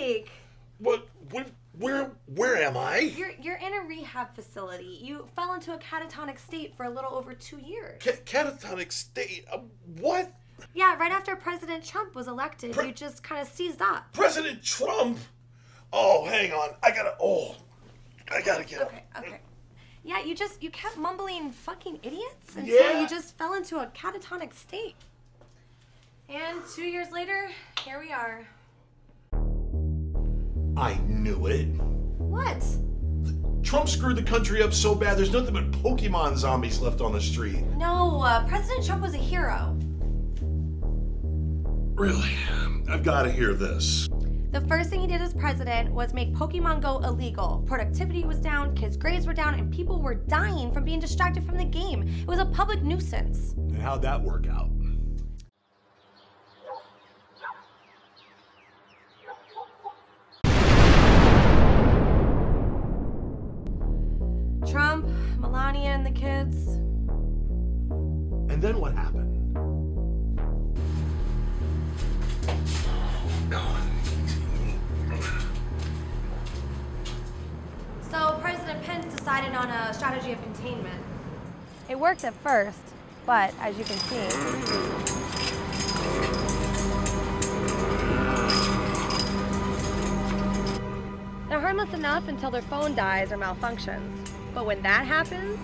Jake. What? Where am I? You're in a rehab facility. You fell into a catatonic state for a little over 2 years. Catatonic state? What? Yeah, right after President Trump was elected, you just kind of seized up. President Trump? Oh, hang on. I gotta get up. Okay. Yeah, you kept mumbling fucking idiots until you just fell into a catatonic state. And 2 years later, here we are. I knew it. What? Trump screwed the country up so bad, there's nothing but Pokemon zombies left on the street. No, President Trump was a hero. Really? I've got to hear this. The first thing he did as president was make Pokemon Go illegal. Productivity was down, kids' grades were down, and people were dying from being distracted from the game. It was a public nuisance. And how'd that work out? Trump, Melania, and the kids. And then what happened? So President Pence decided on a strategy of containment. It worked at first, but as you can see, they're harmless enough until their phone dies or malfunctions. But when that happens,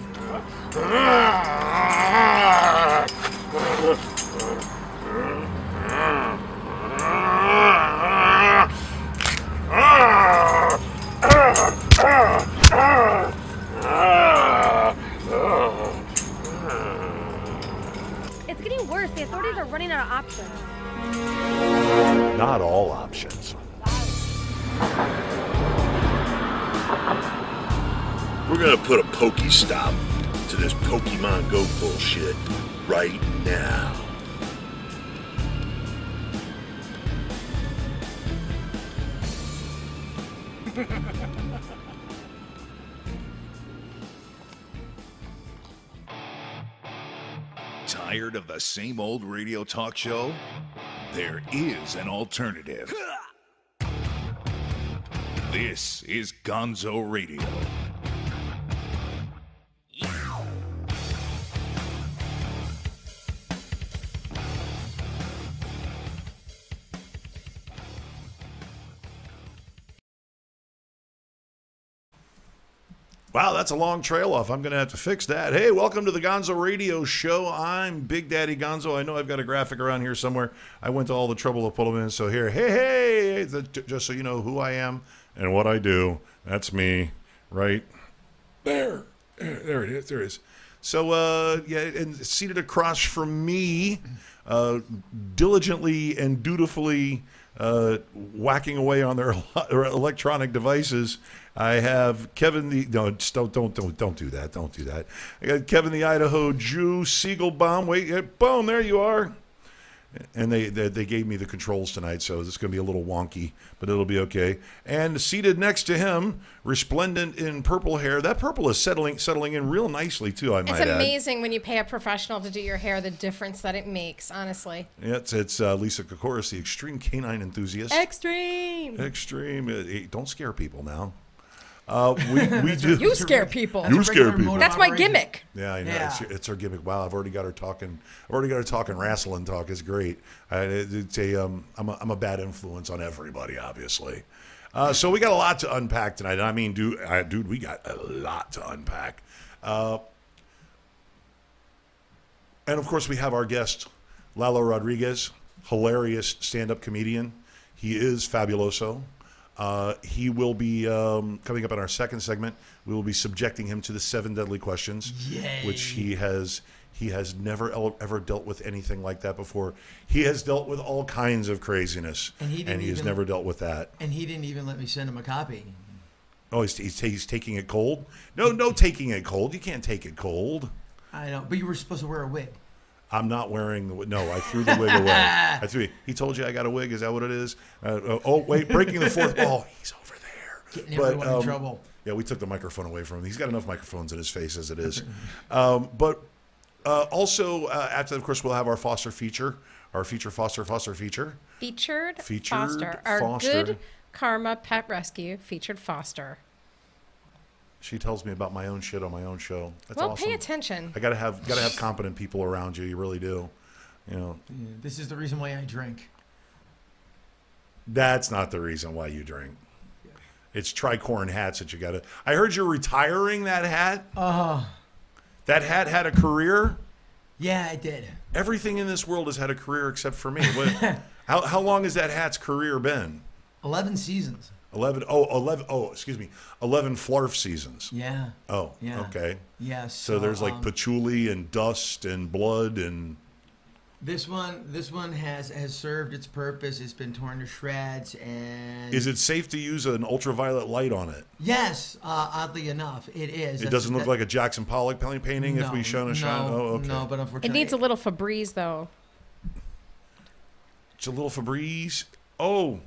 it's getting worse. The authorities are running out of options. Not all options. We're gonna put a pokey stop to this Pokemon Go bullshit right now. Tired of the same old radio talk show? There is an alternative. This is Gonzo Radio. Wow, that's a long trail off. I'm going to have to fix that. Hey, welcome to the Gonzo Radio Show. I'm Big Daddy Gonzo. I know I've got a graphic around here somewhere. I went to all the trouble to pull them in. So here, hey, just so you know who I am and what I do. That's me, right there. There it is. There it is. So, yeah, and seated across from me, diligently and dutifully whacking away on their electronic devices, I have Kevin the don't do that. Don't do that. I got Kevin the Idaho Jew, Siegelbaum. Wait, boom, there you are. And they gave me the controls tonight, so this is going to be a little wonky, but it'll be okay. And seated next to him, resplendent in purple hair. That purple is settling in real nicely too. I might add. It's amazing when you pay a professional to do your hair, the difference that it makes. Honestly. Yeah, it's Lisa Kokoris, the extreme canine enthusiast. Extreme. Don't scare people now. We do. You scare people. You scare people. That's my gimmick. Yeah, I know. Yeah. It's her gimmick. Wow, I've already got her talking. Wrestling talk is great. I'm a bad influence on everybody, obviously. So we got a lot to unpack tonight. I mean, dude, we got a lot to unpack. And of course, we have our guest, Lalo Rodriguez, hilarious stand-up comedian. He is fabuloso. He will be coming up in our second segment. We will be subjecting him to the 7 deadly questions, which he has never ever dealt with anything like that before. He has dealt with all kinds of craziness, and he has never dealt with that. And he didn't even let me send him a copy. Oh, he's taking it cold? No taking it cold. You can't take it cold. I know, but you were supposed to wear a wig. I'm not wearing the wig. No, I threw the wig away. He told you I got a wig. Is that what it is? Wait, breaking the fourth wall. He's over there. Getting everyone in trouble. Yeah, we took the microphone away from him. He's got enough microphones in his face as it is. Also, after, of course, we'll have our Foster feature. Our foster feature. Featured Foster. Our good Karma Pet Rescue featured Foster. She tells me about my own shit on my own show. That's Well, awesome. pay attention. I gotta have competent people around you. You really do. You know, Yeah, this is the reason why I drink. that's not the reason why you drink. It's tricorn hats that you gotta. I heard you're retiring that hat. That hat had a career. Yeah, I did. Everything in this world has had a career except for me. How long has that hat's career been? 11 seasons. 11 excuse me, 11 flarf seasons. Yeah. Oh, Yeah. okay. Yeah. So there's like patchouli and dust and blood and. This one has served its purpose. It's been torn to shreds, and Is it safe to use an ultraviolet light on it? yes, oddly enough, it is. It doesn't look like a Jackson Pollock painting if we shone a shine. Oh, okay. No, but It unfortunately, needs a little Febreze, though. It's a little Febreze. Oh,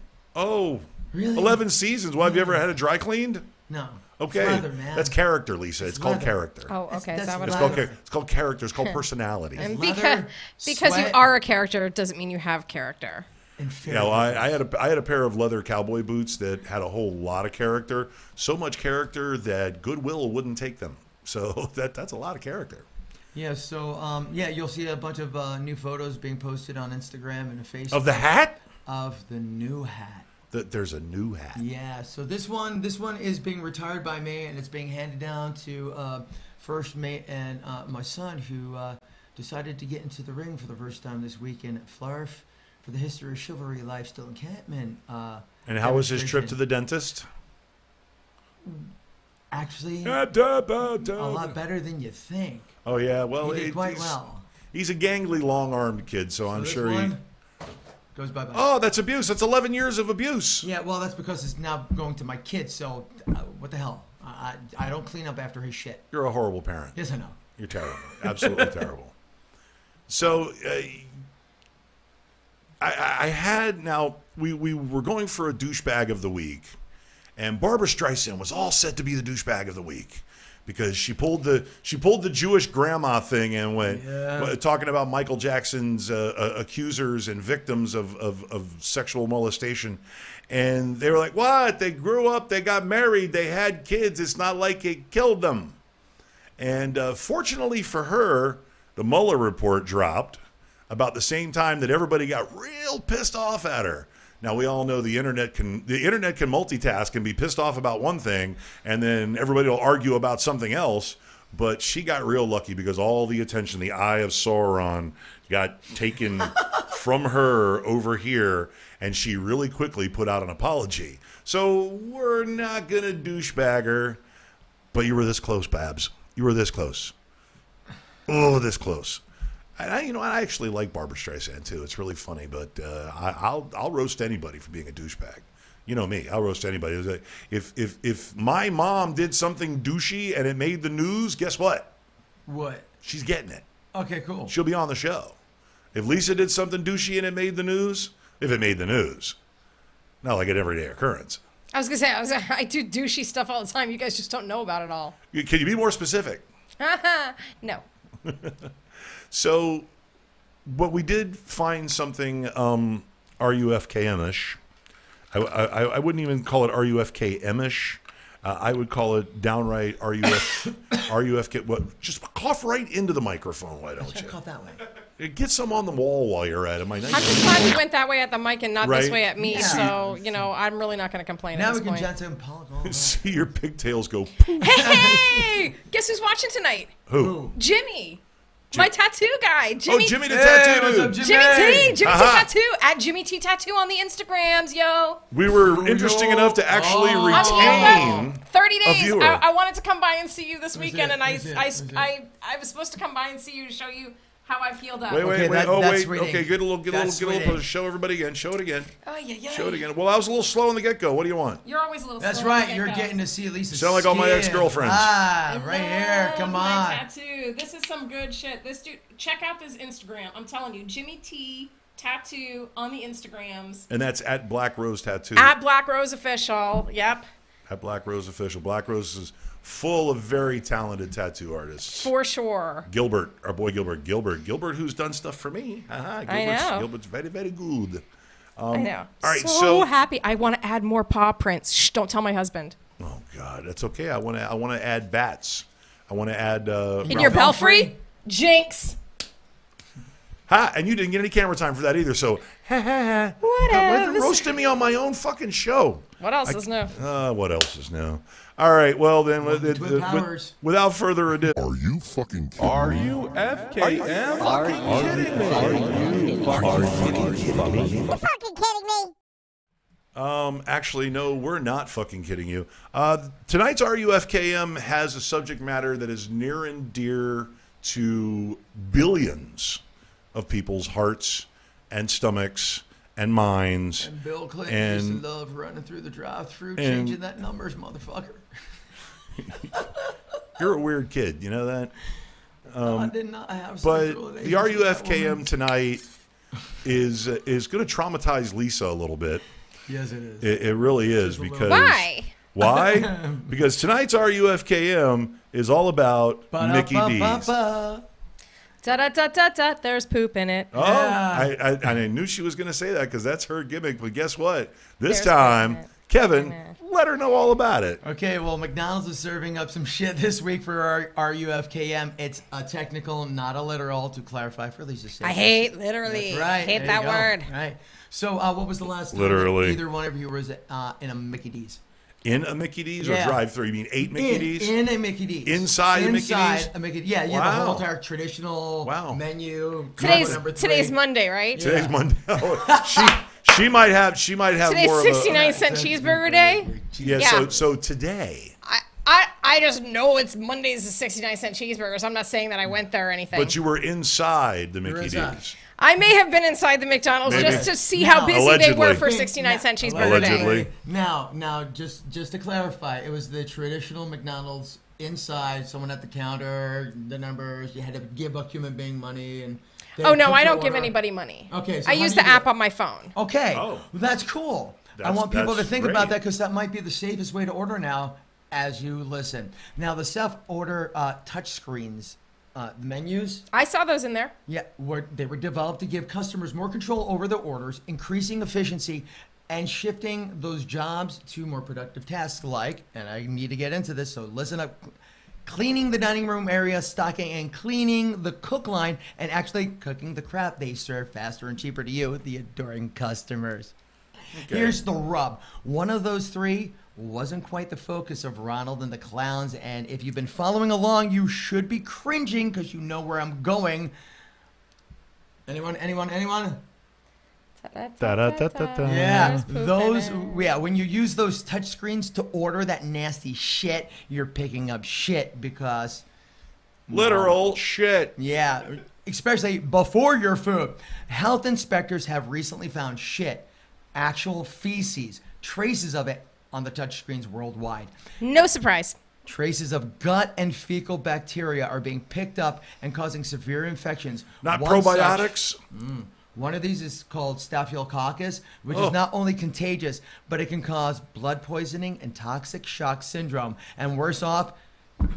Really? 11 seasons. Well, have you ever had it dry cleaned? No. Okay, It's leather, man. that's character, Lisa. It's called leather. character. Oh, okay. Is That's that what It's it called is? it's called character. It's called personality. And leather, because you sweat. are a character doesn't mean you have character. And You know, I had a pair of leather cowboy boots that had a whole lot of character. So much character that Goodwill wouldn't take them. So that's a lot of character. Yeah, so you'll see a bunch of new photos being posted on Instagram and Facebook Of the hat? of the new hat. There's a new hat. Yeah, so this one is being retired by me, and it's being handed down to first mate and my son, who decided to get into the ring for the first time this weekend at Flarf for the History of Chivalry Lifestyle Encampment. And how was his trip to the dentist? Actually, A a lot better than you think. Oh yeah, well He did quite well. He's a gangly, long-armed kid, so I'm this sure he. one goes bye-bye. Oh, that's abuse. That's 11 years of abuse. Yeah, well, that's because it's now going to my kid, so what the hell? I don't clean up after his shit. You're a horrible parent. Yes, I know. You're terrible. Absolutely terrible. So, I had now we were going for a douchebag of the week, and Barbara Streisand was all set to be the douchebag of the week because she pulled the Jewish grandma thing and went talking about Michael Jackson's accusers and victims of sexual molestation, and they were like, "What? They grew up, they got married, they had kids. It's not like it killed them." And fortunately for her, the Mueller report dropped about the same time that everybody got real pissed off at her. Now we all know the internet can multitask and be pissed off about one thing, and then everybody will argue about something else. But she got real lucky because all the attention, the eye of Sauron, got taken from her over here, and she really quickly put out an apology. So we're not gonna douchebag her, but you were this close, Babs. You were this close. Oh, this close. And I actually like Barbara Streisand too. It's really funny, but I'll roast anybody for being a douchebag. You know me, I'll roast anybody. If my mom did something douchey and it made the news, guess what? What? She's getting it. Okay, cool. She'll be on the show. If Lisa did something douchey and it made the news, if it made the news, not like an everyday occurrence. I was gonna say I do douchey stuff all the time. You guys just don't know about it all. Can you be more specific? No. So, but we did find something RUFKM-ish. I wouldn't even call it RUFKM-ish. I would call it downright RUFK. What? Just cough right into the microphone, why don't you? Cough that way. Get some on the wall while you're at it. I'm just glad we went that way at the mic and not this Right? way at me. Yeah. So, I'm really not going to complain Now at we this can point. Jensen and Pollock all around. See your pigtails go. Hey! Guess who's watching tonight? Who? Jimmy. My tattoo guy. Jimmy. Oh, Jimmy the Hey, tattoo. what's up, Jimmy T. Jimmy T Aha. Tattoo. At Jimmy T Tattoo on the Instagrams, yo. We were interesting enough to actually Oh. retain 30 a days. viewer. I wanted to come by and see you this weekend, it? and Where's it? Where's it? I was supposed to come by and see you to show you how I healed up. Wait. Okay, that's wait. sweeting. Okay, get a little That's post. sweeting. Show everybody again. Show it again. Oh, yeah. Show it again. Well, I was a little slow in the get-go. What do you want? You're always a little That's slow right. to You're get getting to see Lisa's Sound like all my skin. ex-girlfriends. Ah, right here. Come Love my on. tattoo. This is some good shit. This dude, check out this Instagram. I'm telling you, Jimmy T Tattoo on the Instagrams. And that's at Black Rose Tattoo. At Black Rose Official. Yep. At Black Rose Official. Black Rose is full of very talented tattoo artists. For sure. Gilbert, our boy Gilbert, who's done stuff for me. Gilbert's know. Gilbert's very, very good. I know. All right, so happy. I want to add more paw prints. Shh, don't tell my husband. Oh God, that's okay. I want to add bats. I want to add in your belfry. Jinx. Ha! And you didn't get any camera time for that either. So Whatever. Roasting me on my own fucking show. What else is new? What else is new? All right. Well then, without further ado, Are you fucking kidding? Are you FKM? Are you fucking kidding me? Actually, no, we're not fucking kidding you. Tonight's RUFKM has a subject matter that is near and dear to billions of people's hearts and stomachs and minds. And Bill Clinton used to love running through the drive-thru, changing that numbers, motherfucker. You're a weird kid, you know that? I did not have but sexual the relations with that RUFKM woman. tonight is going to traumatize Lisa a little bit. Yes, it is. It really is because Why? Why? Because tonight's RUFKM is all about Mickey D's. Da-da-da-da-da, there's poop in it. Oh, Yeah. I knew she was going to say that because that's her gimmick. But guess what? This There's time, poop in it. Kevin, let her know all about it. Okay, well, McDonald's is serving up some shit this week for our RUFKM. It's a technical, not a literal, to clarify for Lisa's sake. I hate literally. That's right. Hate There that you go. word. Right. So, what was the last time Literally. either one of you was in a Mickey D's? In a Mickey D's Yeah. or drive-through? You mean 8 Mickey D's? In a Mickey D's. Inside a Mickey D's? Inside a Mickey D's. Yeah, yeah, the Wow. whole entire traditional menu. Today's Monday, right? Today's Monday. Oh, she might have Today's more 69-cent cheeseburger day. Yeah. So today. I just know it's Monday's the 69-cent cheeseburgers. I'm not saying that I went there or anything. But you were inside the Mickey inside. D's. I may have been inside the McDonald's Maybe. just to see how busy they were Allegedly. for 69-cent cheeseburger Allegedly. day. Now, just to clarify, it was the traditional McDonald's inside. Someone at the counter, the numbers. You had to give a human being money, and Oh no, I don't give anybody money. Okay, so I how use do you the do app it? on my phone. Okay, Oh. that's cool. I That's- want people to that's think great. about that because that might be the safest way to order now as you listen. Now, the self-order touch screens, the menus, I saw those in there. yeah, they were developed to give customers more control over their orders, increasing efficiency, and shifting those jobs to more productive tasks like, and I need to get into this, so listen up, cleaning the dining room area, stocking and cleaning the cook line, and actually cooking the crap they serve faster and cheaper to you, the adoring customers. Here's the rub. One of those three wasn't quite the focus of Ronald and the Clowns, and if you've been following along, you should be cringing because you know where I'm going. Anyone? Da-da-da-da-da. Yeah, There's poop in those. it. Yeah, when you use those touch screens to order that nasty shit, you're picking up shit because. Literal shit. Yeah, especially before your food. Health inspectors have recently found shit, actual feces, traces of it on the touchscreens worldwide. No surprise. Traces of gut and fecal bacteria are being picked up and causing severe infections. Not One such- probiotics. One of these is called Staphylococcus, which is not only contagious, but it can cause blood poisoning and toxic shock syndrome. And worse off,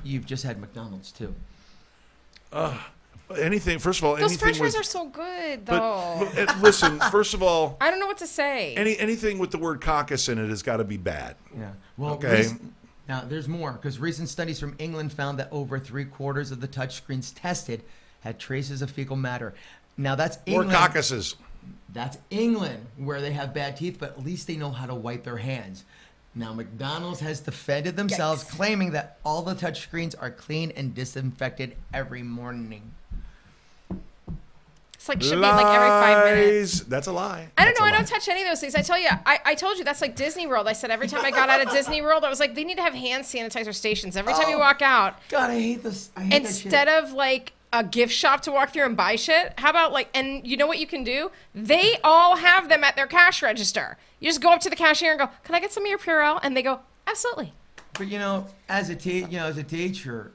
you've just had McDonald's too. Anything. First of all, Those anything french fries with. are so good, But though. listen. First of all, I don't know what to say. anything with the word caucus in it has got to be bad. Yeah. Well, Okay. now there's more because recent studies from England found that over 3/4 of the touchscreens tested had traces of fecal matter. Now that's Or England. caucuses. That's England, where they have bad teeth, but at least they know how to wipe their hands. Now, McDonald's has defended themselves, claiming that all the touchscreens are clean and disinfected every morning. It's like should be like every 5 minutes. Lies. That's a lie. I don't That's know. a I don't lie. touch any of those things. I tell you, I told you that's like Disney World. I said every time I got out of Disney World, I was like, they need to have hand sanitizer stations every time you walk out. God, I hate this. I hate Instead of like a gift shop to walk through and buy shit, how about like, and you know what you can do? They all have them at their cash register. You just go up to the cashier and go, "Can I get some of your Purell?" And they go, "Absolutely." But as a teacher,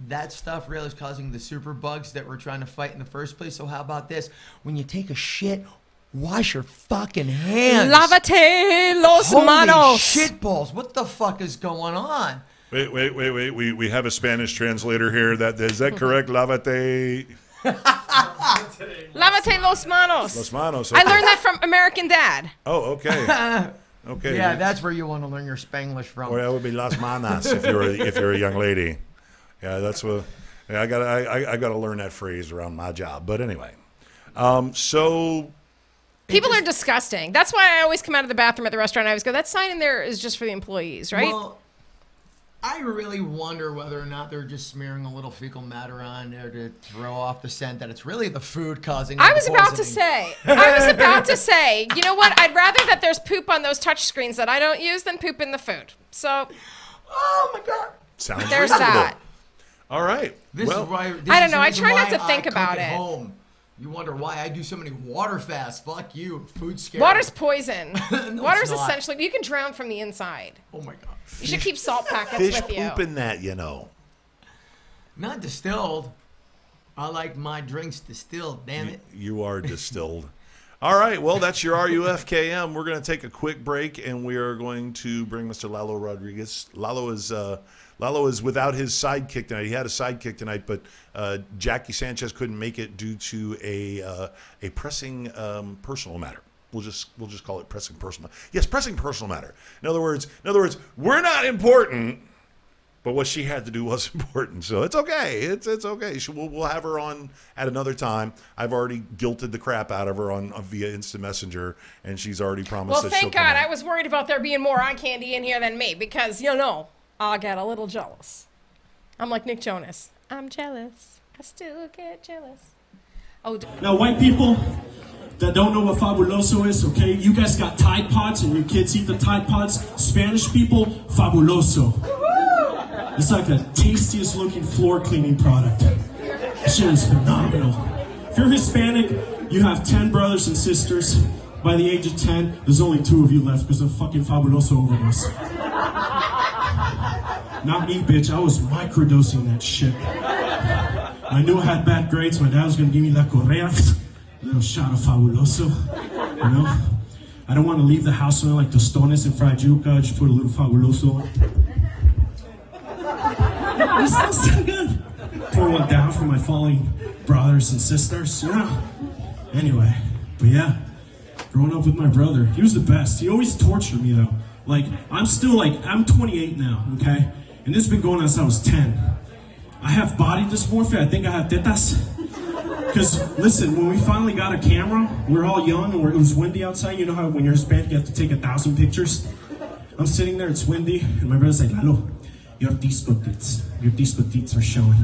that stuff really is causing the super bugs that we're trying to fight in the first place. So how about this? When you take a shit, wash your fucking hands. Lavate los Holy manos. shitballs! What the fuck is going on? Wait. We have a Spanish translator here. Is that correct? Lavate. Lávate los manos. Los manos. I Okay. learned that from American Dad. Oh, okay. Okay. Yeah, that's where you want to learn your Spanglish from. Or that would be las manas if you're a young lady. Yeah, that's what. Yeah, I gotta learn that phrase around my job. But anyway, so People are disgusting. That's why I always come out of the bathroom at the restaurant. I always go, that sign in there is just for the employees, right? Well, I really wonder whether or not they're just smearing a little fecal matter on there to throw off the scent, that it's really the food causing I the was about to say, you know what? I'd rather that there's poop on those touch screens that I don't use than poop in the food. So, oh my God. sounds there's reasonable. that. All right. This well, is why. I don't know. I try not to think about it. it. Home. You wonder why I do so many water fasts. Fuck you. Food's scary. Water's poison. No, Water's it's not. essentially, you can drown from the inside. Oh my God. You should keep salt packets fish with you. poop in that, you know. Not distilled. I like my drinks distilled, damn it. You are distilled. All right. Well, that's your RUFKM. We're going to take a quick break, and we are going to bring Mr. Lalo Rodriguez. Lalo is without his sidekick tonight. He had a sidekick tonight, but Jackie Sanchez couldn't make it due to a pressing personal matter. We'll just call it pressing personal. Yes, pressing personal matter. In other words, we're not important, but what she had to do was important. So it's okay. It's okay. We'll have her on at another time. I've already guilted the crap out of her on via Instant Messenger, and she's already promised Well, that she'll thank come God. on. I was worried about there being more eye candy in here than me because, you know, I get a little jealous. I'm like Nick Jonas. I'm jealous. I still get jealous. Oh, Now, white people that don't know what fabuloso is, okay? You guys got Tide Pods and your kids eat the Tide Pods. Spanish people, fabuloso. It's like the tastiest looking floor cleaning product. That shit is phenomenal. If you're Hispanic, you have 10 brothers and sisters. By the age of 10, there's only 2 of you left because of fucking fabuloso overdose. Not me, bitch. I was microdosing that shit. I knew I had bad grades. My dad was gonna give me La Correa, a little shot of fabuloso. You know, I don't want to leave the house smelling like tostones and fried yuca. I just put a little fabuloso on. It sounds so good. Pour one down for my falling brothers and sisters. You know. Anyway, but yeah, growing up with my brother, he was the best. He always tortured me though. Like I'm 28 now, okay, and this has been going on since I was 10. I have body dysmorphia. I think I have tetas. Because, listen, when we finally got a camera, we were all young and it was windy outside. You know how when you're Hispanic, you have to take 1,000 pictures? I'm sitting there, it's windy, and my brother's like, Lalo, your disco tits. Your disco tits are showing.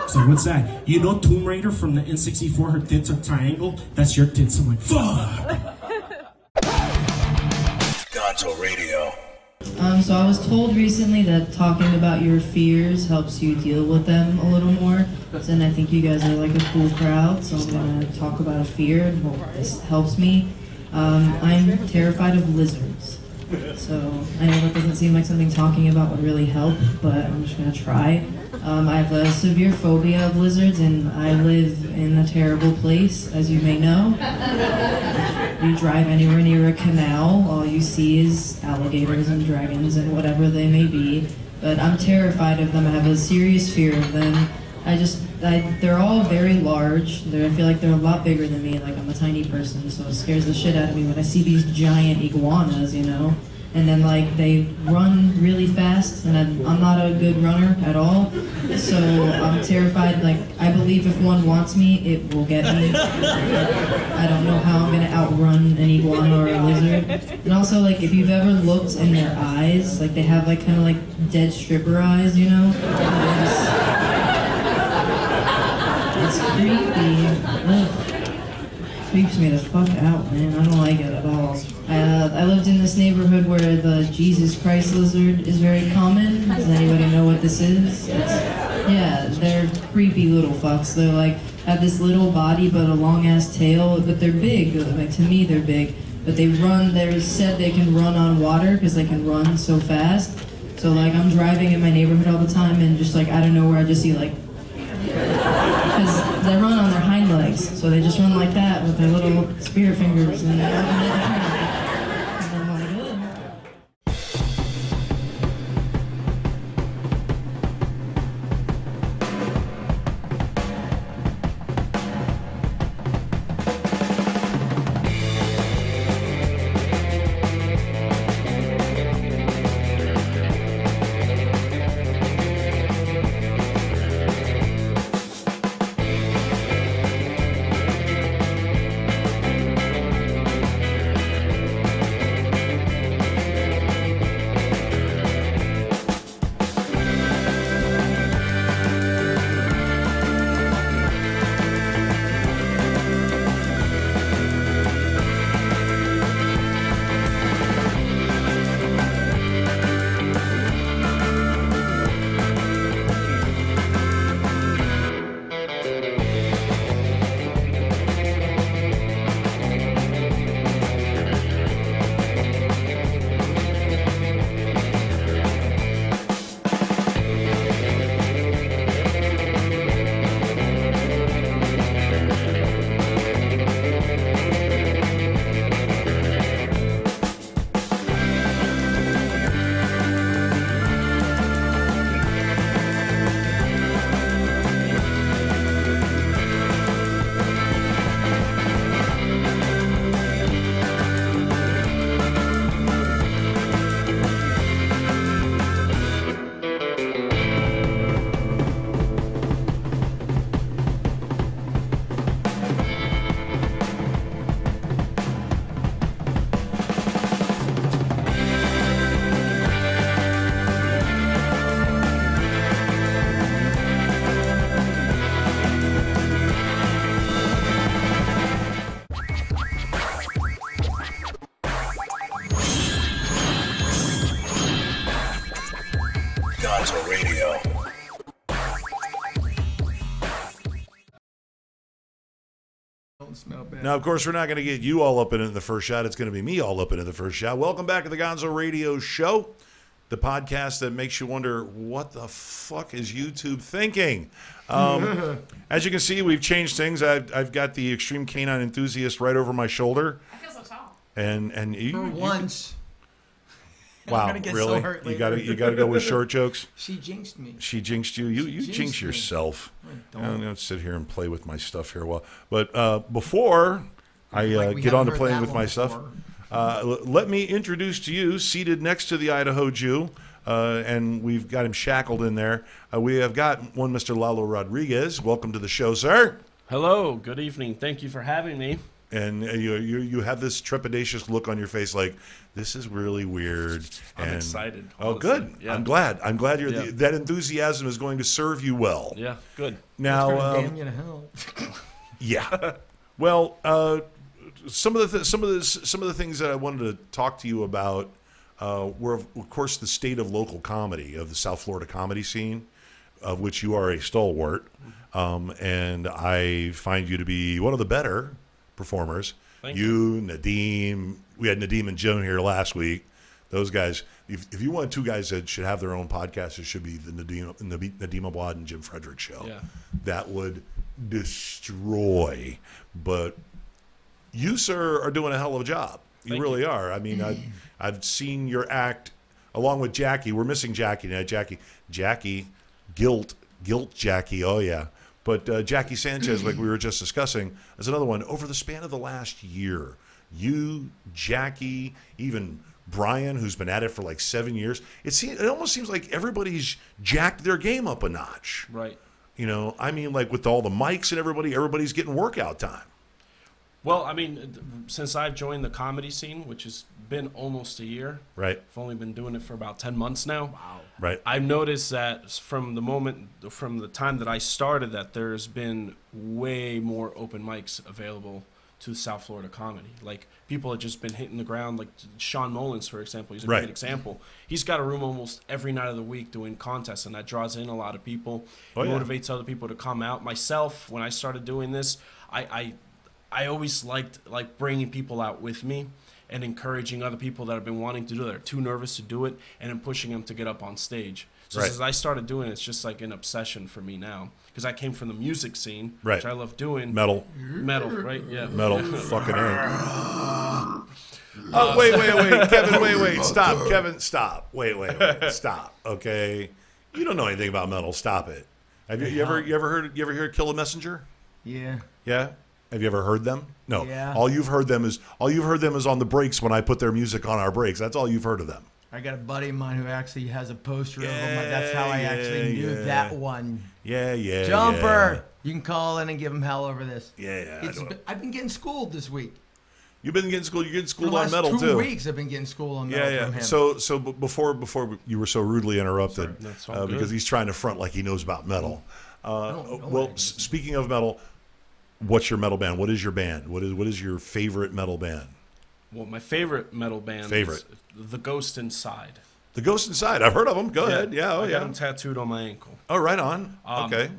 So what's that? You know Tomb Raider from the N64, her tits are triangle? That's your tits. I'm like, fuck! Gonzo Radio. So I was told recently that talking about your fears helps you deal with them a little more. And I think you guys are like a cool crowd, so I'm gonna talk about a fear and hope this helps me. I'm terrified of lizards. So I know that doesn't seem like something talking about would really help, but I'm just gonna try. I have a severe phobia of lizards, and I live in a terrible place, as you may know. If you drive anywhere near a canal, all you see is alligators and dragons and whatever they may be. But I'm terrified of them. I have a serious fear of them. They're all very large. I feel like they're a lot bigger than me. Like I'm a tiny person, so it scares the shit out of me when I see these giant iguanas, you know. And then like they run really fast, and I'm not a good runner at all. So I'm terrified. Like I believe if one wants me, it will get me. I don't know how I'm gonna outrun an iguana or a lizard. And also like if you've ever looked in their eyes, like they have like kind of like dead stripper eyes, you know. It's creepy. Ugh. Creeps me the fuck out, man. I don't like it at all. I lived in this neighborhood where the Jesus Christ lizard is very common. Does anybody know what this is? Yeah, they're creepy little fucks. They're like, have this little body but a long ass tail, but they're big. Like to me, they're big. But they run, they're said they can run on water because they can run so fast. So like I'm driving in my neighborhood all the time and just like, I don't know where I just see like, because they run on their hind legs, so they just run like that with their little spear fingers, and I'm like, ugh. Gonzo Radio. Don't smell bad. Now, of course, we're not going to get you all up in it in the first shot. It's going to be me all up in it in the first shot. Welcome back to the Gonzo Radio Show, the podcast that makes you wonder, what the fuck is YouTube thinking? As you can see, we've changed things. I've got the Extreme Canine Enthusiast right over my shoulder. I feel so tall. And you, For once. Wow, I'm gonna get really? so hurt You later. got to go with short jokes? She jinxed me. She jinxed you. You Jinxed jinx me. yourself. I I'm don't. going to sit here and play with my stuff here. But before I Like we get on to haven't heard playing that with one my stuff, before. let me introduce to you, seated next to the Idaho Jew, and we've got him shackled in there. We have got one Mr. Lalo Rodriguez. Welcome to the show, sir. Hello, good evening. Thank you for having me. And you have this trepidatious look on your face, like this is really weird. I'm excited. Oh, honestly. good. Yeah. I'm glad. You're Yeah. that enthusiasm is going to serve you well. Yeah, good. Now, Damn you to hell. yeah. Well, some of the things that I wanted to talk to you about were, of course, the state of local comedy, of the South Florida comedy scene, of which you are a stalwart, and I find you to be one of the better performers. Thank you, Nadim. We had Nadim and Joan here last week. Those guys. If you want two guys that should have their own podcast, it should be the Nadim Abad and Jim Frederick show. Yeah. That would destroy. But you, sir, are doing a hell of a job. You Thank really you. are. I mean, I've seen your act along with Jackie. We're missing Jackie now. Jackie, guilt Jackie. Oh yeah. But Jackie Sanchez, like we were just discussing, is another one. Over the span of the last year, you, Jackie, even Brian, who's been at it for like 7 years, it almost seems like everybody's jacked their game up a notch. Right. You know, I mean, like with all the mics and everybody's getting workout time. Well, I mean, since I've joined the comedy scene, which has been almost a year. Right. I've only been doing it for about 10 months now. Wow. Right. I've noticed that from the time that I started, that there's been way more open mics available to South Florida comedy. Like, people have just been hitting the ground. Like Sean Mullins, for example, he's a Right. great example. He's got a room almost every night of the week doing contests, and that draws in a lot of people. Oh, yeah. Motivates other people to come out. Myself, when I started doing this, I always liked bringing people out with me and encouraging other people that have been wanting to do it, that are too nervous to do it, and then pushing them to get up on stage. So Right. as I started doing it, it's just like an obsession for me now, because I came from the music scene, Right. which I love doing. Metal, Right? Yeah. metal, fucking A. Oh, wait, Kevin, wait, stop, Kevin, stop, wait, stop, okay? You don't know anything about metal. Stop it. Have you ever heard Kill a Messenger? Yeah. Yeah. Have you ever heard them? No. Yeah. All you've heard them is on the breaks when I put their music on our breaks. That's all you've heard of them. I got a buddy of mine who actually has a poster of them. That's how I actually knew that one. Yeah. Jumper! You can call in and give him hell over this. Yeah. I've been getting schooled this week. You've been getting schooled. You're getting For schooled the on last metal 2 too. weeks I've been getting schooled on metal from him. So before you were so rudely interrupted, That's all because good. he's trying to front like he knows about metal. don't know Well, what it is. speaking of metal, what's your metal band? What is your band? What is your favorite metal band? Well, my favorite metal band is The Ghost Inside. The Ghost Inside. I've heard of them. Go ahead. Yeah. Oh I got yeah. them tattooed on my ankle. Oh, right on. Okay.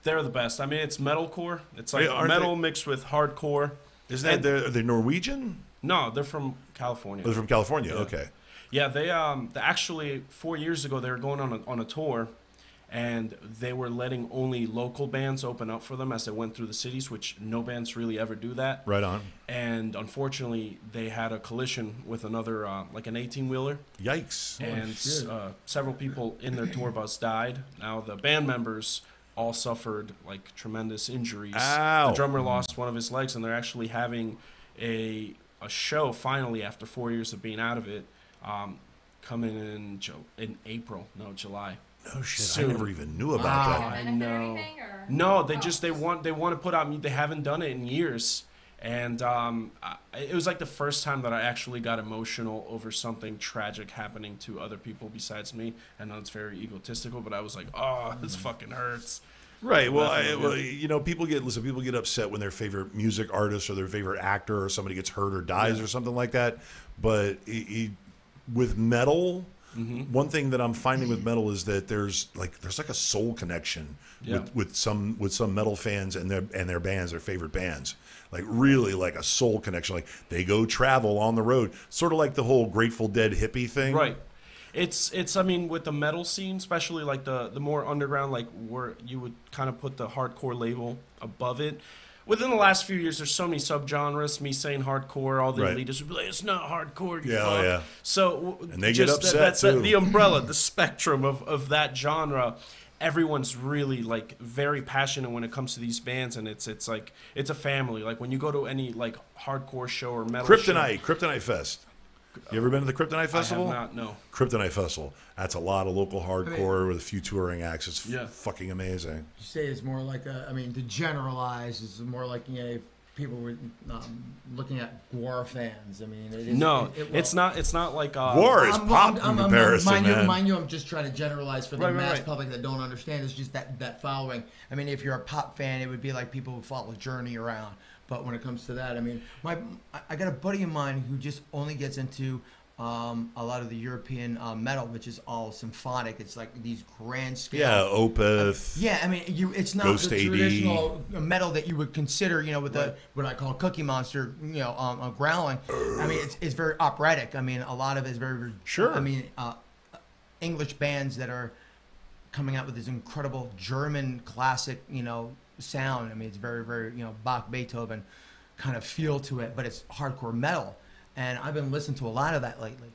They're the best. I mean, it's metalcore. It's like Aren't metal mixed with hardcore. Isn't that are they Norwegian? No, they're from California. Oh, they're from California. Yeah. Okay. Yeah, they actually 4 years ago they were going on a tour, and they were letting only local bands open up for them as they went through the cities, which no bands really ever do that. Right on. And unfortunately, they had a collision with another like an 18-wheeler, Yikes. and several people in their tour bus died. Now the band members all suffered like tremendous injuries. Ow. The drummer lost one of his legs, and they're actually having a show finally after 4 years of being out of it, coming in July. Oh shit! Soon. I never even knew about that. I know. No, they want to put out. They haven't done it in years, and it was like the first time that I actually got emotional over something tragic happening to other people besides me. I know it's very egotistical, but I was like, oh, this fucking hurts. Right. Well, you know, people get upset when their favorite music artist or their favorite actor or somebody gets hurt or dies or something like that. But with metal, one thing that I'm finding with metal is that there's like a soul connection with some metal fans and their bands, their favorite bands. Like really like a soul connection. Like they go travel on the road, sort of like the whole Grateful Dead hippie thing. Right. It's I mean, with the metal scene, especially like the more underground, like where you would kind of put the hardcore label above it. Within the last few years, there's so many subgenres. Me saying hardcore, all the elitists would be like, it's not hardcore. You fuck. Yeah. So and they get upset too. The umbrella, the spectrum of that genre. Everyone's really like very passionate when it comes to these bands, and it's like it's a family. Like when you go to any like hardcore show or metal Kryptonite Fest. You ever been to the Kryptonite Festival? I have not, no. Kryptonite Festival. That's a lot of local hardcore with a few touring acts. It's fucking amazing. You say it's more like to generalize, it's more like, people were looking at Gwar fans. I mean, it is, it's not like Gwar is pop in comparison, mind you, I'm just trying to generalize for the mass public that don't understand. It's just that following. I mean, if you're a pop fan, it would be like people who follow Journey around. But when it comes to that, I mean, I got a buddy of mine who just only gets into a lot of the European metal, which is all symphonic. It's like these grand scale. Yeah, Opeth. I mean, it's not Ghost the AD. traditional metal that you would consider, with the what I call Cookie Monster, growling. I mean, it's very operatic. I mean, a lot of it is very sure. I mean, English bands that are coming out with this incredible German classic, sound. I mean, it's very, very, Bach, Beethoven kind of feel to it, but it's hardcore metal. And I've been listening to a lot of that lately.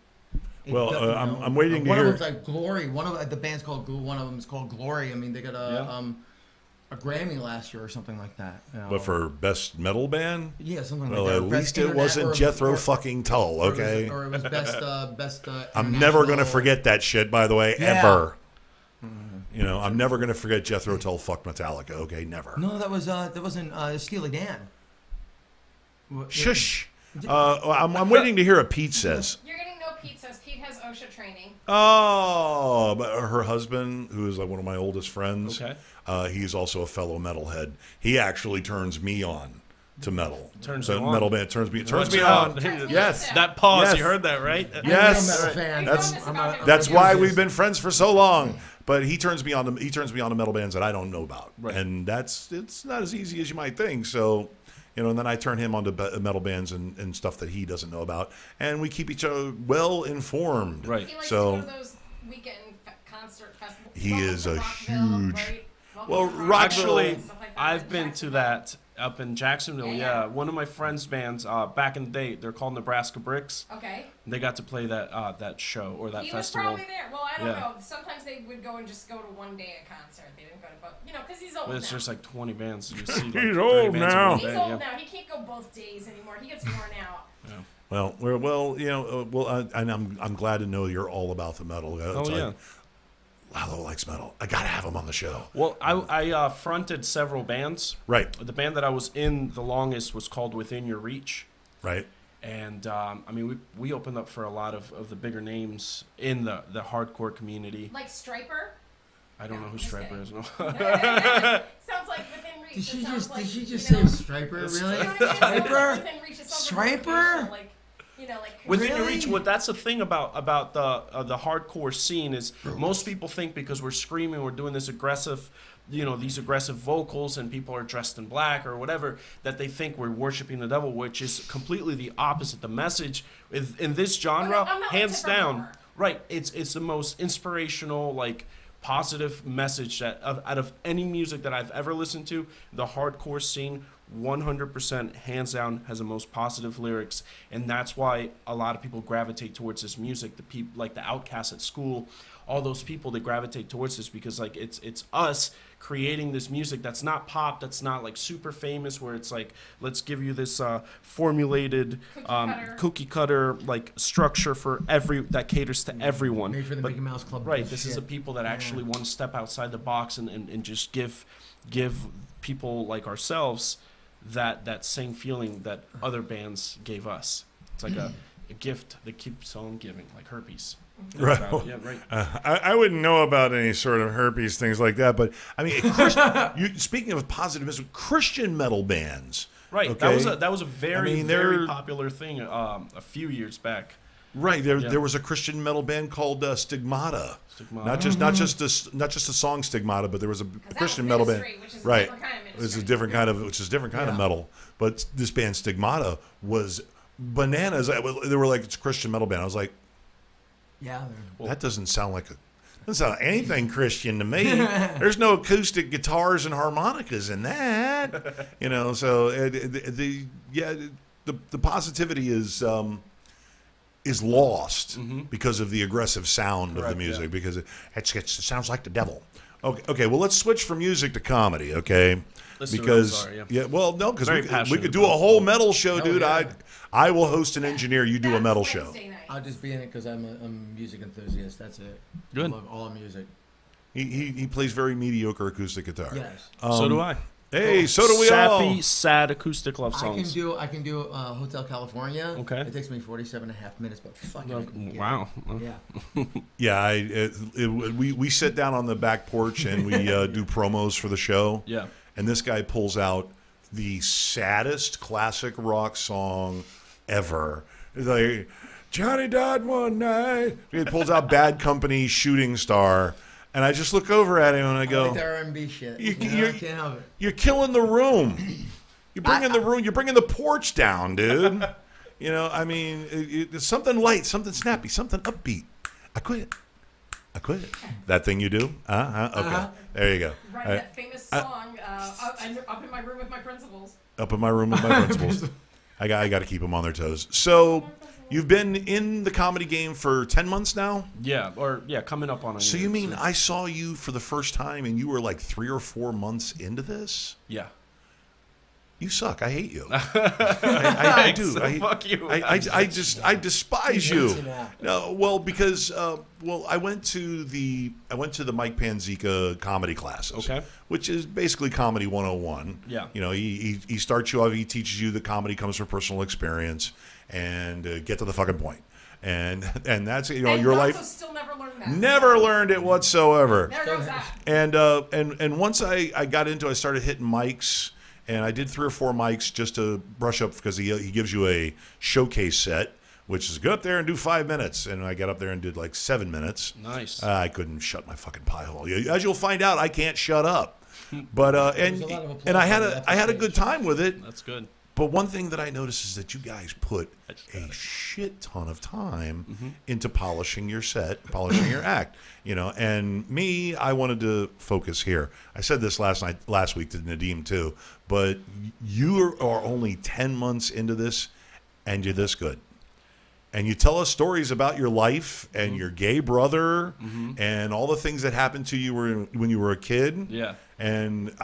I'm waiting to hear. One of them's like Glory. One of the band's called. One of them is called Glory. I mean, they got a Grammy last year or something like that. But for best metal band? Yeah, something like that. Well, at least it wasn't Jethro fucking Tull, okay? Or it was best. I'm never gonna forget that shit. By the way, ever. I'm never gonna forget Jethro Tull fucked Metallica. Okay, never. No, that wasn't Steely Dan. Shush. I'm waiting to hear what Pete says. You're getting no Pete says. Pete has OSHA training. Oh, but her husband, who is like one of my oldest friends, he's also a fellow metalhead. He actually turns me on to metal. Metal band turns me on. Yes, that pause. Yes. You heard that, right? Yes, that's why we've been friends for so long. But he turns me on to metal bands that I don't know about, and it's not as easy as you might think. So. And then I turn him on to metal bands and stuff that he doesn't know about, and we keep each other well informed. Right. He likes to go to those weekend concert festivals. He is a huge. Actually, I've been to that up in Jacksonville. Yeah, one of my friends' bands back in the day, they're called Nebraska Bricks. Okay. They got to play that show or that festival. He was probably there. Well, I don't know. Sometimes they would go and just go to one day at concert. They didn't go to both. Because he's old now. It's just like 20 bands. You see, he's old now. He's old now. He can't go both days anymore. He gets worn out. Well, I'm glad to know you're all about the metal. Lalo likes metal. I gotta have him on the show. Well, I fronted several bands. Right. The band that I was in the longest was called Within Your Reach. Right. And we opened up for a lot of the bigger names in the hardcore community. Like Striper. I don't know who Striper is. No. Sounds like Within Reach. Did she just say Striper? Really? Striper? Striper? Within Your Reach. What that's the thing about the hardcore scene is most people think because we're screaming, we're doing this aggressive, these aggressive vocals, and people are dressed in black or whatever, that they think we're worshiping the devil, which is completely the opposite. The message in this genre, hands down, right? It's the most inspirational, positive message that out of any music that I've ever listened to. The hardcore scene 100% hands down has the most positive lyrics, and that's why a lot of people gravitate towards this music. The people like the outcasts at school, all those people, they gravitate towards this because it's us creating this music that's not pop, that's not super famous, where it's let's give you this formulated cookie cutter structure for that caters to everyone. Made for the Mickey Mouse Club. Right. This is the people that actually want to step outside the box and just give people like ourselves that same feeling that other bands gave us. It's like a gift that keeps on giving, like herpes. Right. Yeah, right. I wouldn't know about any sort of herpes things like that, but I mean, speaking of positive music, Christian metal bands. Right. Okay? That was a very very popular thing a few years back. Right. There was a Christian metal band called Stigmata. Not just the song Stigmata, but there was a Christian metal band. Which is right. A different kind of It's a different kind of metal. But this band Stigmata was bananas. They were like, it's a Christian metal band. I was like, yeah, that doesn't sound like anything Christian to me. There's no acoustic guitars and harmonicas in that, So the positivity is lost because of the aggressive sound of the music because it sounds like the devil. Okay. Well, let's switch from music to comedy. Okay. Because we could do a whole metal show, dude. Yeah. I will host an engineer. You do a metal show. I'll just be in it because I'm a music enthusiast. That's it. Good. I love all music. He plays very mediocre acoustic guitar. Yes. So do I. Hey, so do we all. Sappy, sad acoustic love songs. I can do Hotel California. Okay. It takes me 47.5 minutes, but fucking wow. Yeah. Yeah. We sit down on the back porch and we do promos for the show. Yeah. And this guy pulls out the saddest classic rock song ever. It's like, Johnny died one night. He pulls out Bad Company, Shooting Star. And I just look over at him and I go, I like the R&B shit. I can't help it. You're killing the room. You're bringing the porch down, dude. I mean, it's something light, something snappy, something upbeat. I quit. That thing you do? Okay. There you go. Right, that famous song, Up in My Room with My Principals. Up in my room with my principals. I got to keep them on their toes. So you've been in the comedy game for 10 months now? Yeah, coming up on a So year. you mean I saw you for the first time and you were like 3 or 4 months into this? Yeah. You suck. I hate you. I do. Fuck you. I despise you. No, well, because I went to the Mike Panzica comedy classes, okay, which is basically comedy 101. Yeah, he starts you off. He teaches you that comedy comes from personal experience and get to the fucking point. And that's your life. Still never learned that. Never learned it whatsoever. There goes that. And once I got into it, I started hitting mics. And I did 3 or 4 mics just to brush up because he gives you a showcase set, which is go up there and do 5 minutes. And I got up there and did like 7 minutes. Nice. I couldn't shut my fucking pie hole. As you'll find out, I can't shut up. But and I had a good time with it. That's good. But one thing that I noticed is that you guys put a shit ton of time into polishing your set, polishing your act, and me, I wanted to focus here. I said this last week to Nadeem too, but you are only 10 months into this and you're this good. And you tell us stories about your life and your gay brother and all the things that happened to you when you were a kid. Yeah. And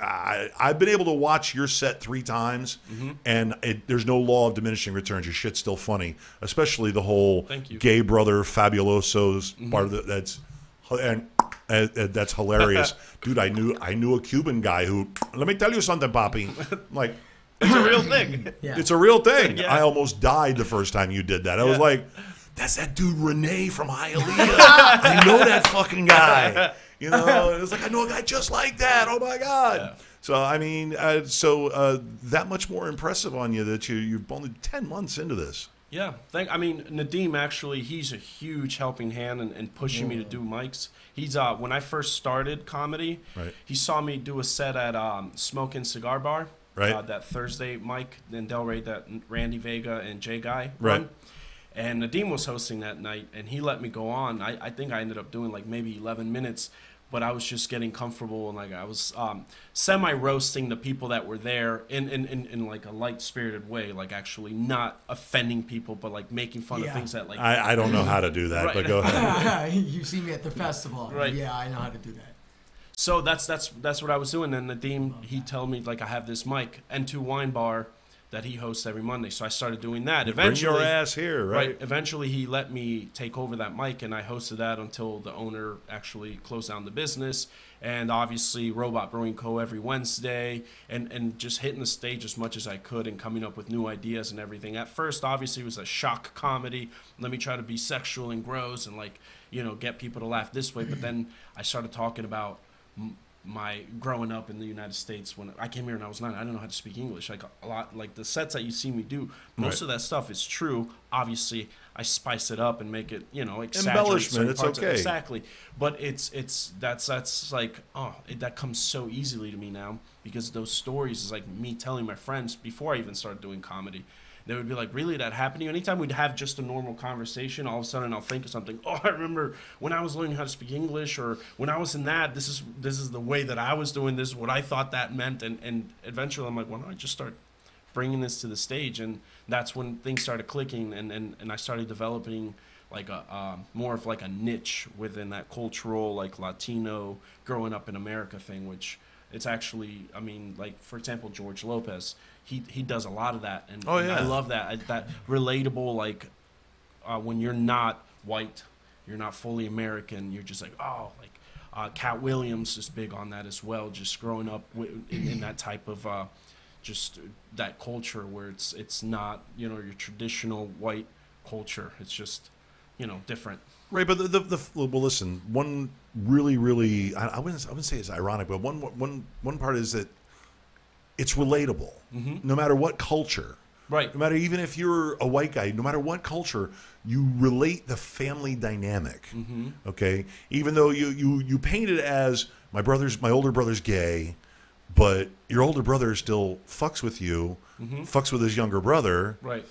I've been able to watch your set 3 times, and there's no law of diminishing returns. Your shit's still funny, especially the whole gay brother fabuloso's part of that's hilarious, dude. I knew a Cuban guy who. Let me tell you something, Poppy. Like, it's a real thing. Yeah. It's a real thing. Yeah. I almost died the first time you did that. I was like, that's that dude Renee from Hialeah. I know that fucking guy. It's like, I know a guy just like that. Oh, my God. Yeah. So, I mean, that much more impressive on you that you're only 10 months into this. Yeah. Nadeem, actually, he's a huge helping hand in pushing me to do mics. He's when I first started comedy, he saw me do a set at Smokin' Cigar Bar. Right. That Thursday mic in Delray that Randy Vega and Jay Guy run. And Nadeem was hosting that night, and he let me go on. I think I ended up doing like maybe 11 minutes, but I was just getting comfortable, and like I was semi-roasting the people that were there in like a light-spirited way, like actually not offending people, but like making fun of things that like... I don't know how to do that, but go ahead. You see me at the festival. Right. Yeah, I know how to do that. So that's what I was doing, and Nadeem, he told me, like, I have this mic, N2 Wine Bar, that he hosts every Monday. So I started doing that. Eventually, bring your ass here, right? Eventually, he let me take over that mic, and I hosted that until the owner actually closed down the business. And obviously, Robot Brewing Co. every Wednesday, and just hitting the stage as much as I could and coming up with new ideas and everything. At first, obviously, it was a shock comedy. Let me try to be sexual and gross and, like, get people to laugh this way. But then I started talking about my growing up in the United States. When I came here and I was 9, I didn't know how to speak English. Like a lot, like the sets that you see me do, most of that stuff is true. Obviously, I spice it up and make it, exaggerate embellishment. It's okay. Exactly, but that's like that comes so easily to me now because those stories is like me telling my friends before I even started doing comedy. They would be like, really, that happened to you? Anytime we'd have just a normal conversation, all of a sudden I'll think of something. Oh, I remember when I was learning how to speak English, or when I was in that, this is the way that I was doing this, what I thought that meant. And eventually I'm like, why don't I just start bringing this to the stage? And that's when things started clicking, and I started developing like a more of like a niche within that cultural, like Latino, growing up in America thing, which it's actually, I mean, like, for example, George Lopez, he does a lot of that, and I love that relatable, like when you're not white, you're not fully American, you're just like, Cat Williams is big on that as well, just growing up in that type of just that culture where it's not your traditional white culture, it's just different. Right, but well, listen, one really I wouldn't say it's ironic, but one part is that it's relatable, no matter what culture. Right. No matter, even if you're a white guy, no matter what culture, you relate the family dynamic. Okay, even though you paint it as my older brother's gay, but your older brother still fucks with you, fucks with his younger brother. Right.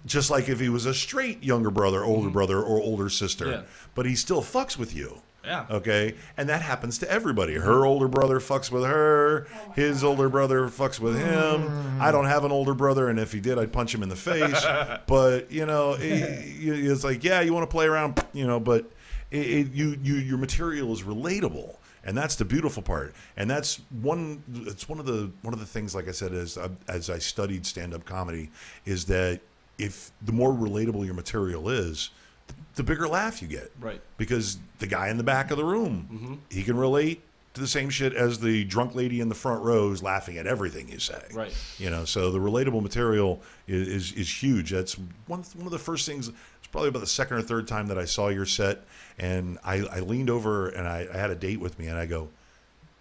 Just like if he was a straight younger brother, older brother, or older sister, but he still fucks with you. Yeah. Okay? And that happens to everybody. Her older brother fucks with her. His older brother fucks with him. I don't have an older brother, and if he did, I'd punch him in the face. But, it's like, yeah, you want to play around, but your material is relatable. And that's the beautiful part. And that's one of the things, like I said, as I studied stand-up comedy, is that if the more relatable your material is, the bigger laugh you get. Right. Because the guy in the back of the room, he can relate to the same shit as the drunk lady in the front row is laughing at everything you say. Right. So the relatable material is huge. That's one of the first things. It's probably about the second or third time that I saw your set, and I leaned over and I had a date with me, and I go,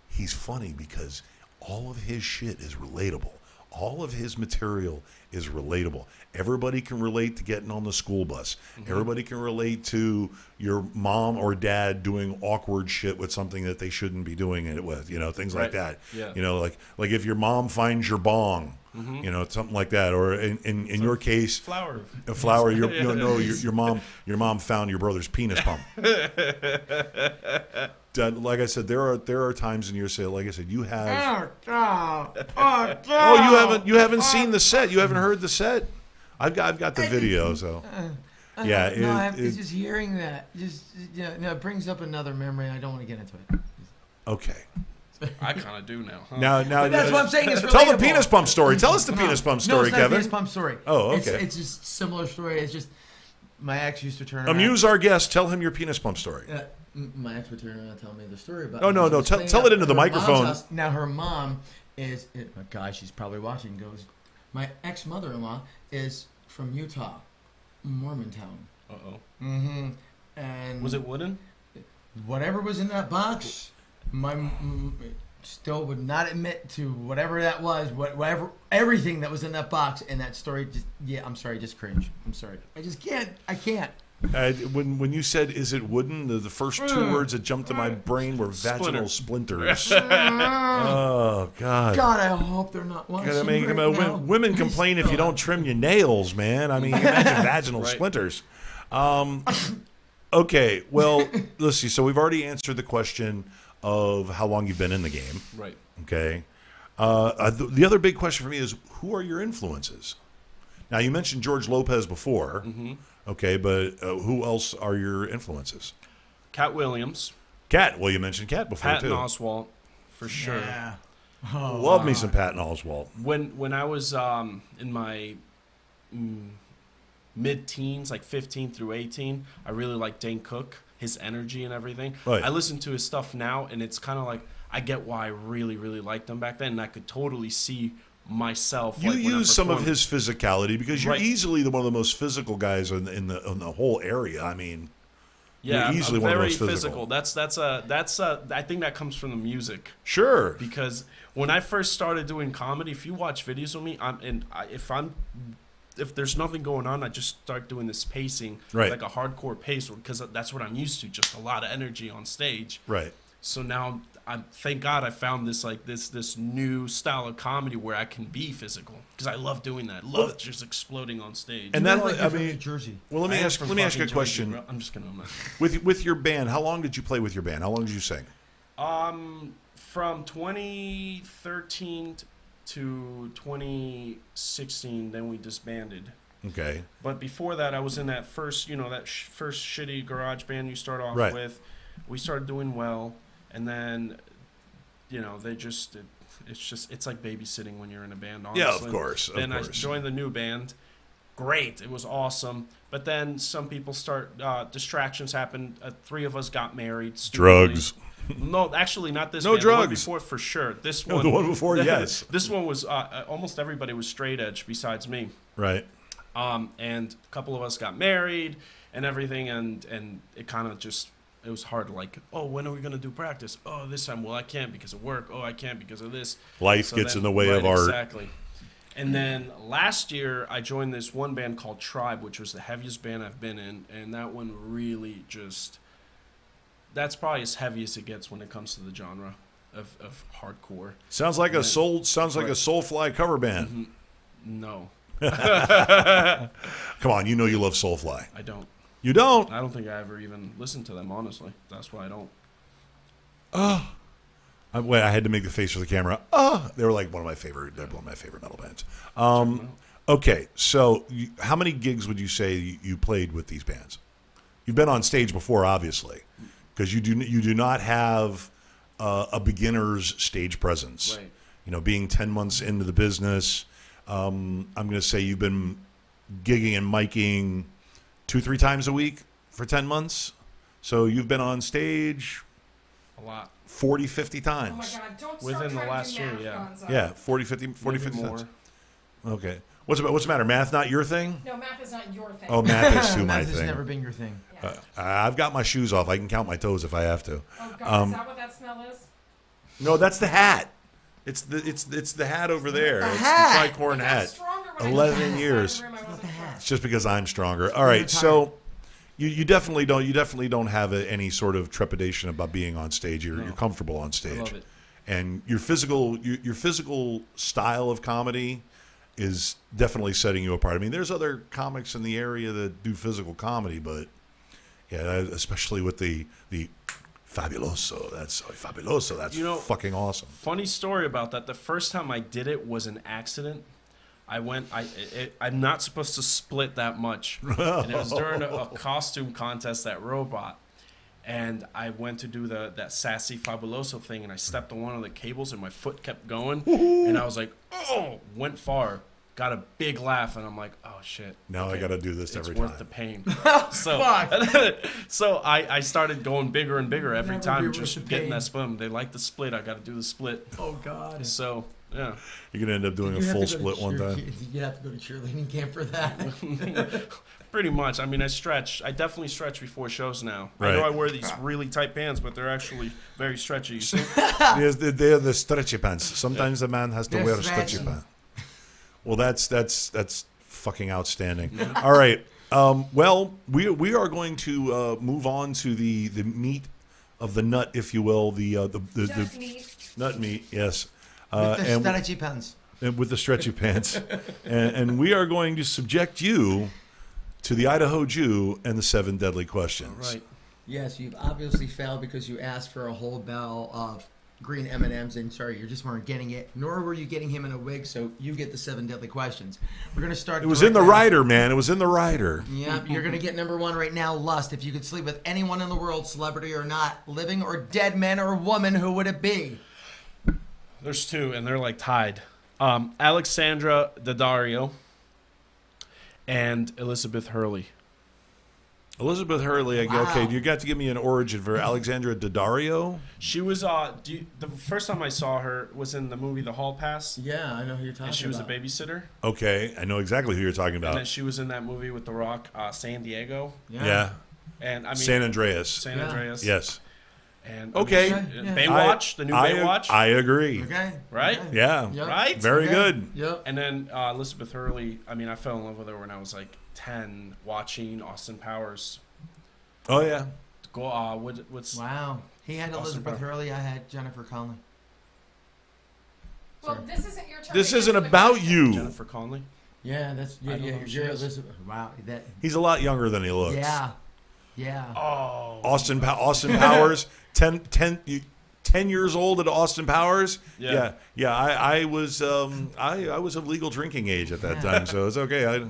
he's funny because all of his shit is relatable. All of his material is relatable. Everybody can relate to getting on the school bus. Everybody can relate to your mom or dad doing awkward shit with something that they shouldn't be doing it with, things like that. Yeah. Like if your mom finds your bong, something like that. Or in your case, a flower. Your mom found your brother's penis pump. Like I said, there are times in your set. Like I said, you have. You haven't seen the set. You haven't heard the set. I've got the video. So yeah, it's just hearing that. It brings up another memory. I don't want to get into it. Okay. I kind of do now. Huh? Now that's what I'm saying. It's tell relatable. the penis pump story. Tell us the penis pump story, no, it's not Kevin. A penis pump story. Oh, okay. It's just a similar story. It's just my ex used to turn around. Amuse our guest. Tell him your penis pump story. My ex would turn around and tell me the story about. Oh no! Tell it into the microphone. Now her mom is. Oh God, she's probably watching. Goes. My ex mother-in-law is from Utah, Mormontown. And was it wooden? Whatever was in that box, my still would not admit to whatever that was. Whatever everything that was in that box and that story. I'm sorry, just cringe. I'm sorry. I just can't. I can't. When you said, "Is it wooden?" the first two words that jumped to my brain were vaginal splinters. Oh God! God, I hope they're not watching. Women complain if you don't trim your nails, man. I mean, imagine vaginal splinters. Okay, well, let's see. So we've already answered the question of how long you've been in the game. Right. Okay. The other big question for me is, who are your influences? Now, you mentioned George Lopez before. Okay, but who else are your influences? Cat Williams. Well, you mentioned Cat before, Patton too. Oswalt, for sure. Yeah. Love me some Patton Oswalt. When I was in my mid-teens, like 15 through 18, I really liked Dane Cook, his energy and everything. Right. I listen to his stuff now, and it's kind of like, I get why I really, really liked him back then, and I could totally see myself. You use some of his physicality because you're easily one of the most physical guys in the whole area. I mean, Yeah, You're easily I'm one of the very most physical. That's I think that comes from the music. Sure. Because when I first started doing comedy, if you watch videos of me, if there's nothing going on, I just start doing this pacing, right, like a hardcore pace, because that's what I'm used to, just a lot of energy on stage. Right. So now, thank God I found this new style of comedy where I can be physical, because I love doing that. I love just exploding on stage. And that, I mean, Jersey. Well, let me ask you a question. I'm just gonna. With your band, how long did you play with your band? How long did you sing? From 2013 to 2016, then we disbanded. Okay. But before that, I was in that first, first shitty garage band you start off with. We started doing well, and then, they just, it's like babysitting when you're in a band, honestly. Yeah, of course. Then I joined the new band. Great. It was awesome. But then some people distractions happened. 3 of us got married. Stupidly. Drugs. No, actually, not this. No band. drugs. The one before, for sure. This one. The one before, yes. This one was almost everybody was straight edge besides me. Right. And a couple of us got married and everything, and it kind of it was hard. Like, oh, when are we gonna do practice? Oh, this time. Well, I can't because of work. Oh, I can't because of this. Life gets in the way of art. Exactly. And then last year, I joined this one band called Tribe, which was the heaviest band I've been in, and that one really that's probably as heavy as it gets when it comes to the genre of hardcore. Sounds like a Soulfly cover band. No. Come on, you love Soulfly. I don't. You don't? I don't think I ever even listened to them, honestly. That's why I don't. I had to make the face for the camera. They were like one of my favorite metal bands. Okay, so how many gigs would you say you played with these bands? You've been on stage before, obviously, because you do not have a beginner's stage presence. Right. Being 10 months into the business, I'm going to say you've been gigging and miking 2-3 times a week for 10 months. So you've been on stage a lot. 40-50 times. Oh my God, don't start within the last to do year, math, yeah. Gonzo. 40-50 more. times. Okay. What's the matter? Math not your thing? No, math is not your thing. Oh, math is too my Math has thing. never been your thing. Yeah. I've got my shoes off. I can count my toes if I have to. Oh God, is that what that smell is? No, that's the hat. It's the hat over there. It's the tricorn hat. 11 years. It's just because I'm stronger. All right, so you definitely don't have any sort of trepidation about being on stage. You're comfortable on stage. I love it. And your physical style of comedy is definitely setting you apart. I mean, there's other comics in the area that do physical comedy, but yeah, especially with the fabuloso. That's fabuloso. That's fucking awesome. Funny story about that. The first time I did it was an accident. I'm not supposed to split that much, and it was during a costume contest at Robot. And I went to do that sassy fabuloso thing, and I stepped on one of the cables, and my foot kept going, and I was like, oh, went far, got a big laugh, and I'm like, oh shit. Now I got to do this every time. It's worth the pain. So I started going bigger and bigger every time, just getting that split. They like the split. I got to do the split. Oh God. So yeah, you're gonna end up doing a full split one time. You have to go to cheerleading camp for that. Pretty much. I mean, I definitely stretch before shows now. Right. I know I wear these really tight pants, but they're actually very stretchy. Yes, they're the stretchy pants. Sometimes a man has to wear stretchy pants. Well, that's fucking outstanding. All right. Well, we are going to move on to the meat of the nut, if you will, the nut meat. Yes. With the stretchy pants. With the stretchy pants, and we are going to subject you to the Idaho Jew and the 7 deadly questions. Right. Yes, you've obviously failed because you asked for a whole bell of green M&Ms, and sorry, you just weren't getting it. Nor were you getting him in a wig, so you get the 7 deadly questions. We're going to start. It was in the rider, man. It was in the rider. Yep, you're going to get number 1 right now, lust. If you could sleep with anyone in the world, celebrity or not, living or dead, man or woman, who would it be? There's 2, and they're like tied. Alexandra Daddario and Elizabeth Hurley. Elizabeth Hurley. Wow. Okay, you got to give me an origin for Alexandra Daddario. She was the first time I saw her was in the movie The Hall Pass. Yeah, I know who you're talking about. And she was a babysitter. Okay, I know exactly who you're talking about. And then she was in that movie with The Rock, San Diego. Yeah. And I mean, San Andreas. San Andreas. Yes. And okay. Baywatch, the new Baywatch. I agree. Okay. Right? Okay. Yeah. Yep. Right? Very good. Yep. And then Elizabeth Hurley. I mean, I fell in love with her when I was like 10, watching Austin Powers. Oh yeah. Go. What's? Wow. He had Elizabeth Hurley. I had Jennifer Connelly. Well, this isn't your turn. This isn't about you. Jennifer Connelly. Yeah, that's you're Elizabeth. Wow. He's a lot younger than he looks. Yeah. Yeah. Oh. Austin Powers, 10 years old at Austin Powers. Yeah. I was I was of legal drinking age at that time, so it's okay.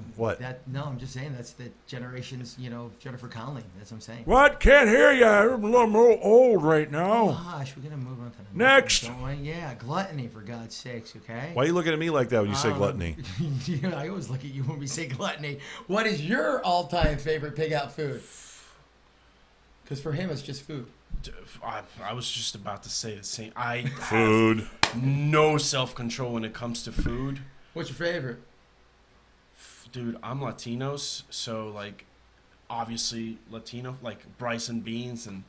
No, I'm just saying that's the generation's, Jennifer Connelly. That's what I'm saying. What? Can't hear you. I'm a little more old right now. Gosh, we're gonna move on to the next. Don't we? Yeah, gluttony, for God's sakes. Okay. Why are you looking at me like that when you say gluttony? I always look at you when we say gluttony. What is your all-time favorite pig-out food? Because for him, it's just food. I was just about to say the same. I food. Have no self-control when it comes to food. What's your favorite? Dude, I'm Latinos, so like, obviously Latino, like rice and beans and.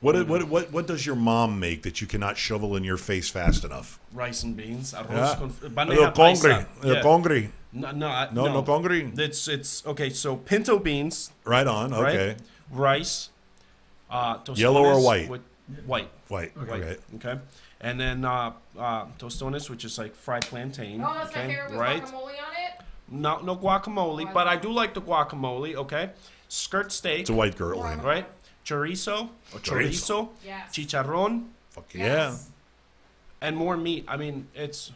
What does your mom make that you cannot shovel in your face fast enough? Rice and beans. Bandeja paisa. Congri. No congri. It's okay. So pinto beans. Right on. Okay. Right? Rice. Yellow or white? White. White. Okay. Okay. And then tostones, which is like fried plantain. Oh, that's my favorite with guacamole on it. No guacamole, but I do like the guacamole. Okay. Skirt steak. It's a white girl, right? Chorizo or chorizo. Yes. Chicharrón. Fuck yeah. And more meat. I mean, it's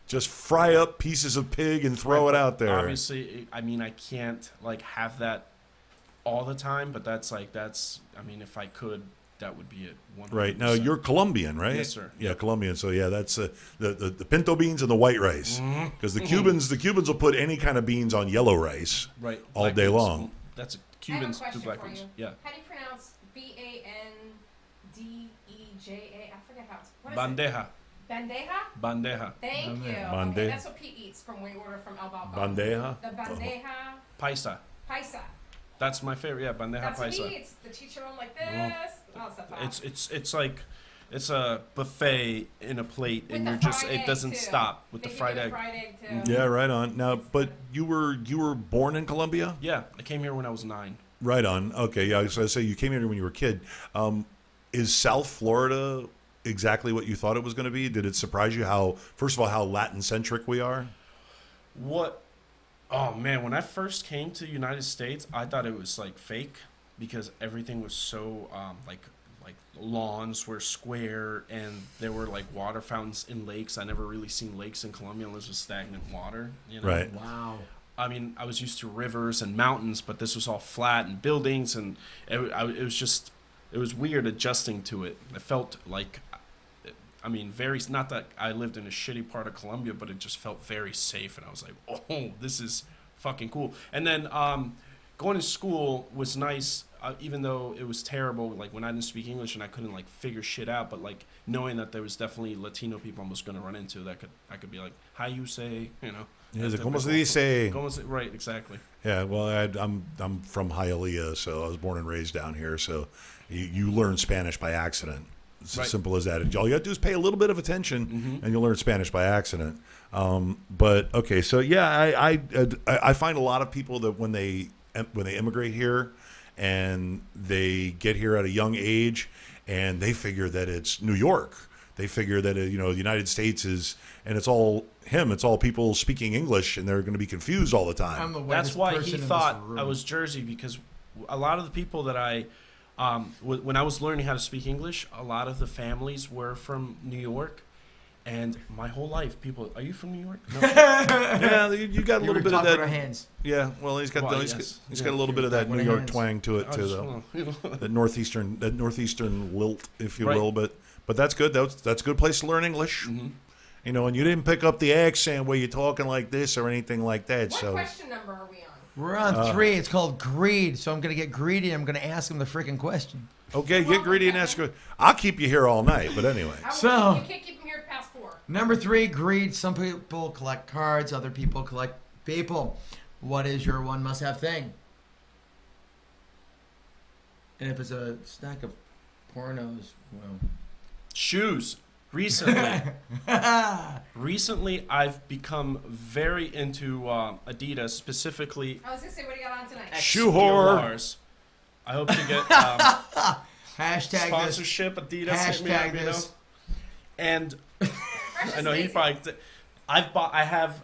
just fry up pieces of pig and throw it out there. Obviously, I mean, I can't like have that all the time, but that's. I mean, if I could, that would be it. 100%. Right now, you're Colombian, right? Yes, sir. Yeah, Colombian. So yeah, that's the pinto beans and the white rice. Because the Cubans will put any kind of beans on yellow rice, right, all black day beans. long. That's Cubans do black beans. Yeah. How do you pronounce Bandeja? I forget how it's. What is Bandeja. It? Bandeja. Bandeja. Thank you. Bandeja. Okay, that's what Pete eats from We Order from El Balcon. Bandeja. The bandeja. Paisa. Paisa. That's my favorite. Yeah, bandeja That's paisa. That's what he eats. The chicharron like this. Oh, it's like it's a buffet in a plate, with and you're just it doesn't stop with the fried egg. Too. Yeah, right on. Now, but you were born in Colombia? Yeah, I came here when I was 9. Right on. Okay, yeah. So I say you came here when you were a kid. Is South Florida exactly what you thought it was going to be? Did it surprise you first of all, how Latin centric we are? What? Oh man, when I first came to the United States, I thought it was like fake because everything was so like lawns were square and there were like water fountains in lakes. I never really seen lakes in Colombia unless it was stagnant water. You know? Right. Wow. I mean, I was used to rivers and mountains, but this was all flat and buildings, and it was weird adjusting to it. It felt like, I mean, not that I lived in a shitty part of Colombia, but it just felt very safe, and I was like, oh, this is fucking cool. And then going to school was nice, even though it was terrible, like when I didn't speak English and I couldn't like figure shit out, but like knowing that there was definitely Latino people I was going to run into that I could be like, how you say, you know. Yeah, ¿Cómo se dice? Right, exactly. Yeah, well, I'm from Hialeah, so I was born and raised down here. So you learn Spanish by accident. It's as simple as that. All you have to do is pay a little bit of attention, and you'll learn Spanish by accident. But okay, so yeah, I find a lot of people that when they immigrate here and they get here at a young age, and they figure that it's New York. They figure that the United States is, and it's all people speaking English, and they're going to be confused all the time. That's why he thought I was Jersey, because a lot of the people that I, when I was learning how to speak English, a lot of the families were from New York, and my whole life, people, are you from New York? No. Yeah, you got a little bit of that. Our hands. Yeah, well, he's got a little bit of that New York twang to it too, though. That northeastern lilt, if you will, but that's good. That's a good place to learn English. And you didn't pick up the accent where you're talking like this or anything like that. What question number are we on? We're on 3. It's called greed. So I'm going to get greedy. I'm going to ask him the freaking question. Okay, get greedy and ask. I'll keep you here all night. But anyway. So you can't keep him here past 4. Number 3, greed. Some people collect cards. Other people collect people. What is your one must-have thing? And if it's a stack of pornos, well. Shoes. Recently, I've become very into Adidas, specifically. I was gonna say, what do you got on tonight? Shoe whore. I hope to get hashtag sponsorship. This. Adidas. Hashtag hit me up, this. And I know he probably. I have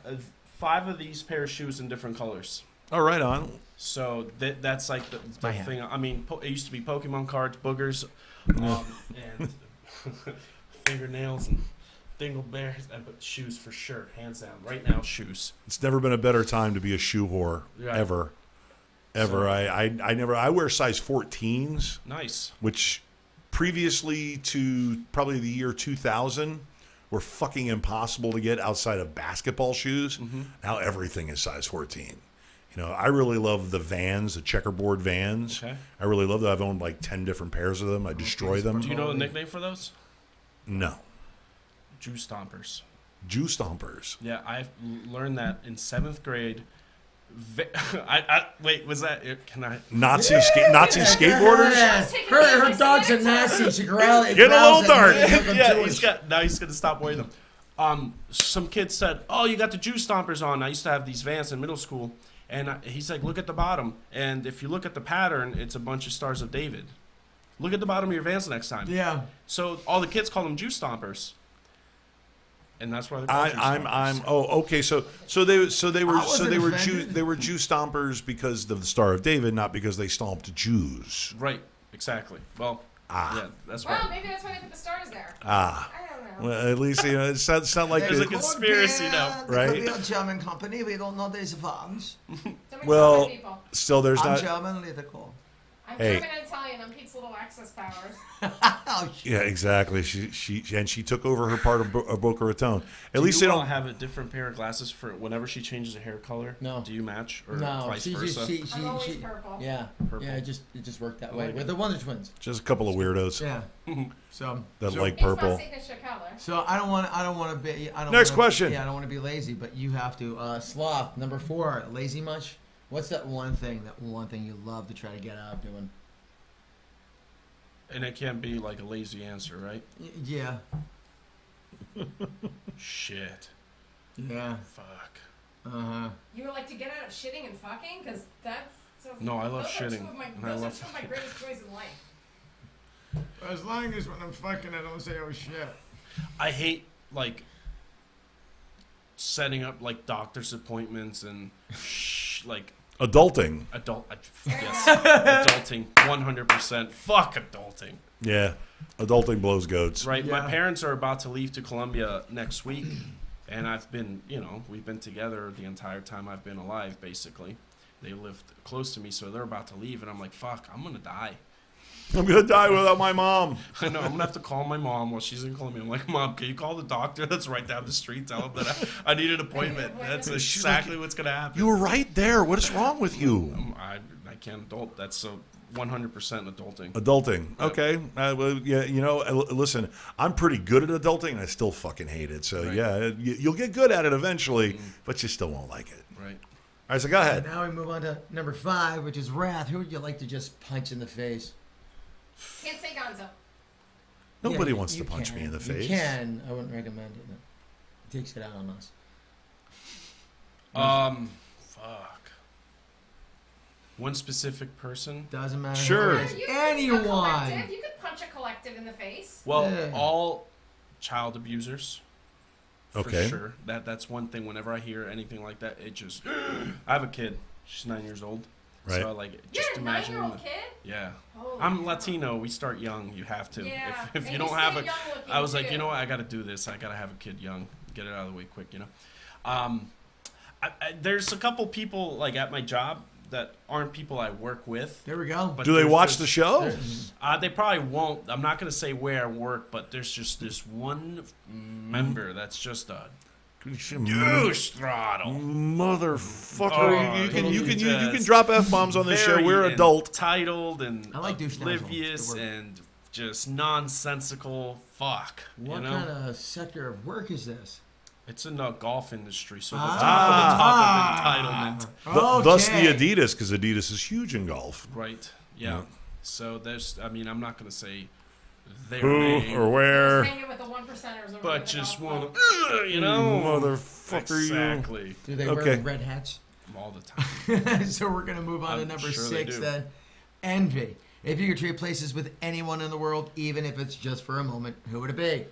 5 of these pair of shoes in different colors. Oh, right on. So that's like the thing. I mean, it used to be Pokemon cards, boogers, and fingernails and dingleberries. But shoes for sure, hands down. Right now, shoes. It's never been a better time to be a shoe whore, ever. So, I wear size 14s. Nice. Which previously to probably the year 2000 were fucking impossible to get outside of basketball shoes. Mm-hmm. Now everything is size 14. You know, I really love the Vans, the checkerboard Vans. Okay. I really love them. I've owned like 10 different pairs of them. I destroy them. Do you know the nickname for those? No. Jew stompers. Jew stompers. Yeah, I've learned that in 7th grade. Wait, was that? Can I? Nazi skateboarders? Yeah. Her dog's a Nazi. She growls. Get a little dark. Yeah, he's gonna stop wearing them. Some kid said, "Oh, you got the Jew stompers on." I used to have these Vans in middle school, and he's like, "Look at the bottom, and if you look at the pattern, it's a bunch of Stars of David. Look at the bottom of your Vans next time." Yeah. So all the kids call them Jew stompers. And that's why they're called Jew stompers. Okay. So they were Jew stompers because of the Star of David, not because they stomped Jews. Right. Exactly. Well. Yeah. That's well, right. maybe that's why they put the stars there. I don't know. Well, at least it's not like there's a conspiracy now, right? It could be a German company. We don't know these farms. Well, still, there's I'm not. German, lyrical. I'm German and Italian. I'm Pete's little access powers. Yeah, exactly. She took over her part of Boca Raton. At least they don't have a different pair of glasses for whenever she changes her hair color. No. Do you match or no, vice versa? I'm always purple. Yeah, purple. Yeah. It just worked that way. We're the Wonder Twins. Just a couple of weirdos. Yeah. So like purple. It's my signature color. So I don't want to be. Next question. Yeah, I don't want to be lazy, but you have to. Sloth number 4. Lazy much? What's that one thing you love to try to get out doing? And it can't be like a lazy answer, right? Yeah. Shit. Yeah. Fuck. You would like to get out of shitting and fucking? Because that's... No, I love shitting. Those are 2 of my greatest joys in life. As long as when I'm fucking, I don't say, oh, shit. I hate, like, setting up, like, doctor's appointments and, like... Adulting. Yes. Adulting. 100%. Fuck adulting. Yeah. Adulting blows goats. Right. Yeah. My parents are about to leave to Colombia next week. And I've been, we've been together the entire time I've been alive, basically. They lived close to me, so they're about to leave. And I'm like, fuck, I'm going to die. I'm going to die without my mom. I know. I'm going to have to call my mom while she's in Colombia. I'm like, Mom, can you call the doctor that's right down the street? Tell him that I need an appointment. That's exactly what's going to happen. You were right there. What is wrong with you? I can't adult. That's 100% adulting. Adulting. Okay. Well, yeah, listen, I'm pretty good at adulting, and I still fucking hate it. So, yeah, you'll get good at it eventually, but you still won't like it. Right. All right, so go ahead. Now we move on to number 5, which is wrath. Who would you like to just punch in the face? Can't say Gonzo. Nobody wants to punch me in the face. You can. I wouldn't recommend it. No. It takes it out on us. Fuck. One specific person? Doesn't matter. Sure. Anyone. You could punch a collective in the face. Well, all child abusers. Okay. For sure. That's one thing. Whenever I hear anything like that, it just... I have a kid. She's 9 years old. Right. So, just You're a imagine... 9-year-old kid? Yeah. Holy I'm cow. Latino. We start young. You have to. Yeah. If you And don't you have stay a... young-looking, I was like, too. you know what? I got to do this. I got to have a kid young. Get it out of the way quick, There's a couple people, at my job that aren't people I work with. There we go. But Do they there's watch just- the show? They probably won't. I'm not going to say where I work, but there's just this one member that's just a douche throttle. Motherfucker. Oh, you can drop F-bombs on this show. We're adult. Entitled and I like douche oblivious nozzles. and just nonsensical. Fuck. What kind of sector of work is this? It's in the golf industry, so the top of entitlement. Thus the Adidas, because Adidas is huge in golf. Right. Yeah. So there's, I mean, I'm not going to say their Who name. or where. Just hanging with the 1%ers over But the just golf want club. to, you know. Motherfucker, exactly. Do they Okay. wear red hats? All the time. So we're going to move on to I'm number sure they 6 do. then. Envy. If you could trade places with anyone in the world, even if it's just for a moment, who would it be?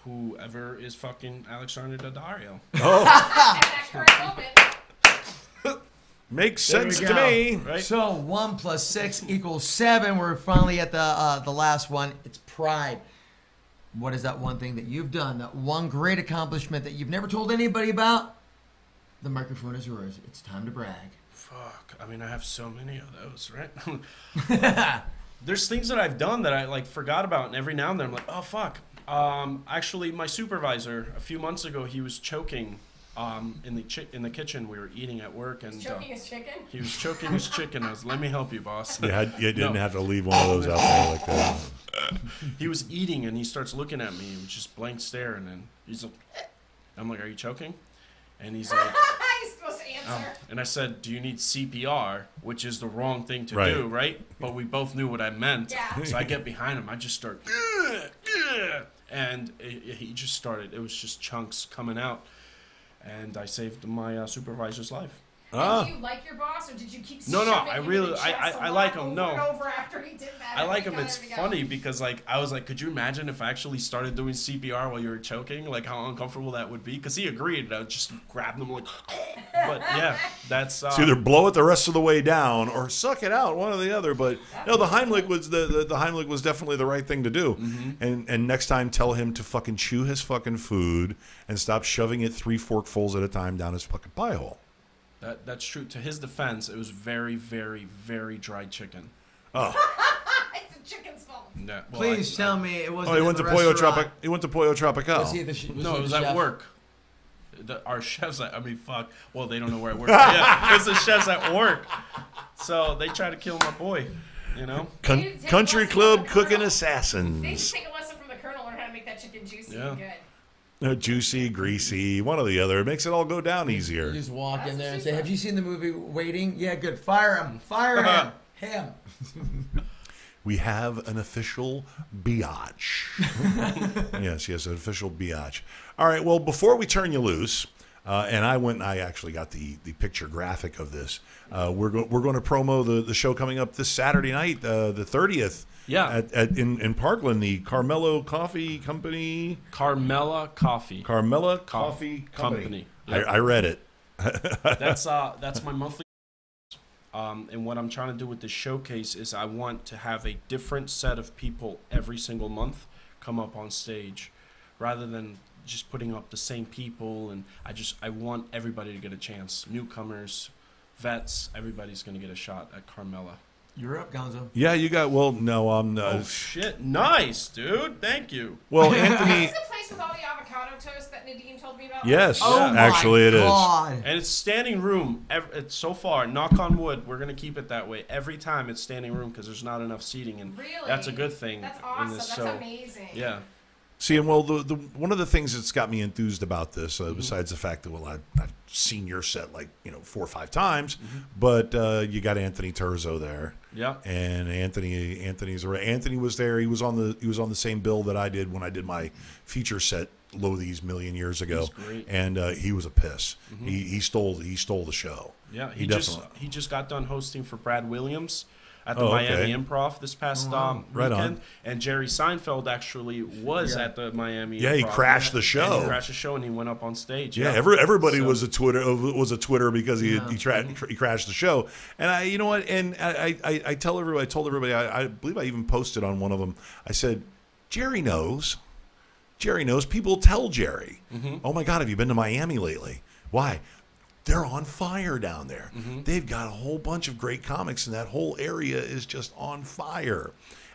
Whoever is fucking Alexander Daddario. Oh, At that current moment. makes There we sense to go. me. Right? So 1 + 6 = 7. We're finally at the last one. It's pride. What is that one thing that you've done? That one great accomplishment that you've never told anybody about? The microphone is yours. It's time to brag. Fuck. I mean, I have so many of those, right? There's things that I've done that I like forgot about, and every now and then I'm like, oh fuck. Actually, my supervisor a few months ago, he was choking in the kitchen. We were eating at work, and Choking his chicken? he was choking his chicken. I was, let me help you, boss. You didn't have to leave one of those out there like that. He was eating, and he starts looking at me with just blank stare, and then he's like, I'm like, are you choking? And he's like, He's supposed to answer. and I said, do you need CPR? Which is the wrong thing to Right. do, right? But we both knew what I meant. Yeah. So I get behind him. I just start, and he just started. It was just chunks coming out. And I saved my supervisor's life. And do you like your boss, or did you keep No, shoving I him really- in the chest I a like lot him, over no. and over after he did that? I like him. Every It's time. funny because like I was like, could you imagine if I actually started doing CPR while you were choking? Like how uncomfortable that would be? Because he agreed. I just grabbed him like, but yeah, that's It's either blow it the rest of the way down or suck it out, one or the other. But no, the Heimlich was the Heimlich was definitely the right thing to do. And next time, tell him to fucking chew his fucking food and stop shoving it 3 forkfuls at a time down his fucking pie hole. That's true. To his defense, it was very, very, very dry chicken. Oh, It's the chicken's fault. No, well, Please tell me it wasn't. he in went the to Pollo restaurant. He went to Pollo Tropical. Was he the no, he it was the at chef? work. Our chefs, I mean, fuck. Well, they don't know where I work. Yeah, because the chef's at work. So they try to kill my boy, you know? Country Club Cooking They Assassins. just take a lesson from the Colonel, learn how to make that chicken juicy Yeah. and good. Juicy, greasy, one or the other. It makes it all go down easier. You just walk That's in there what and she say, "Have said. you seen the movie Waiting?" Yeah, good. Fire him. Fire him. Him. We have an official biatch. yes, an official biatch. All right, well, before we turn you loose, and I actually got the picture graphic of this. We're going to promo the show coming up this Saturday night, the 30th. Yeah. In Parkland, the Carmela Coffee Company. Carmela Coffee. Carmela Coffee Company. Yep. I read it. That's my monthly. And what I'm trying to do with this showcase is I want to have a different set of people every single month come up on stage, rather than just putting up the same people. And I want everybody to get a chance. Newcomers, vets, everybody's going to get a shot at Carmela. You're up, Gonzo. Yeah, you got. Well, no, I'm. Oh shit! Nice, dude. Thank you. Well, Anthony. Is this the place with all the avocado toast that Nadine told me about? Yes, Oh my actually, it is. God. And it's standing room. It's so far, knock on wood, we're gonna keep it that way. Every time it's standing room because there's not enough seating, and Really? that's a good thing. That's in awesome. this That's show. amazing. Yeah. See, and well, the one of the things that's got me enthused about this, besides the fact that I've seen your set like 4 or 5 times, but you got Anthony Terzo there. Yeah. And Anthony was there. He was on the same bill that I did when I did my feature set Lothies million years ago. He's great. And he was a piss. He stole the show. Yeah. He He just got done hosting for Brad Williams at the Oh, Miami okay. Improv this past Right weekend. on. And Jerry Seinfeld actually was at the Miami Yeah, Improv. he crashed the show. And he crashed the show and he went up on stage. Yeah, everybody was a Twitter because he crashed the show. And I told everybody I believe I even posted on one of them. I said, Jerry knows. People tell Jerry, oh my God, have you been to Miami lately? Why? They're on fire down there. They've got a whole bunch of great comics, and that whole area is just on fire.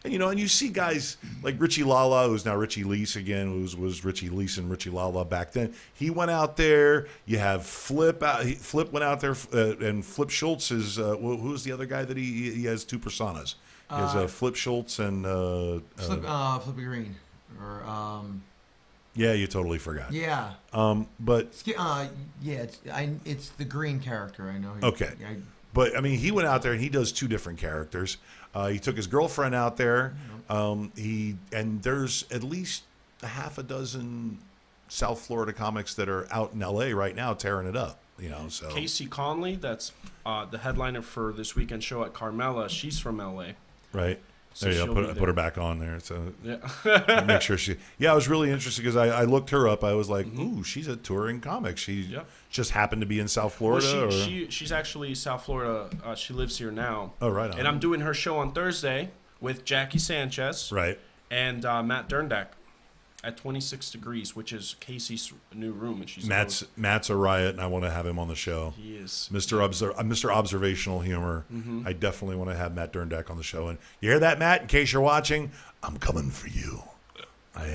And and you see guys like Richie Lala, who's now Richie Leese again, who was Richie Leese and Richie Lala back then. He went out there. You have Flip out. Flip went out there, and Flip Schultz is who's the other guy that he has 2 personas. He has Flip Schultz and Flippy Green, or yeah, you totally forgot. yeah. But It's the green character. I know. Okay. But I mean, he went out there and he does 2 different characters. He took his girlfriend out there. And there's at least a half a dozen South Florida comics that are out in LA right now tearing it up. You know, so Casey Conley, that's the headliner for this weekend show at Carmela. She's from LA. Right. So There you go. she'll be Put her back on there. So Yeah. make sure she. Yeah, I was really interested because I looked her up. I was like, ooh, she's a touring comic. She just happened to be in South Florida. Well, she's actually South Florida. She lives here now. Oh, right on. And I'm doing her show on Thursday with Jackie Sanchez. Right. And Matt Derndak at 26 Degrees, which is Casey's new room. And she's Matt's a riot, and I want to have him on the show. He is. Mr. Observational Humor. I definitely want to have Matt Derndak on the show. And you hear that, Matt? In case you're watching, I'm coming for you. I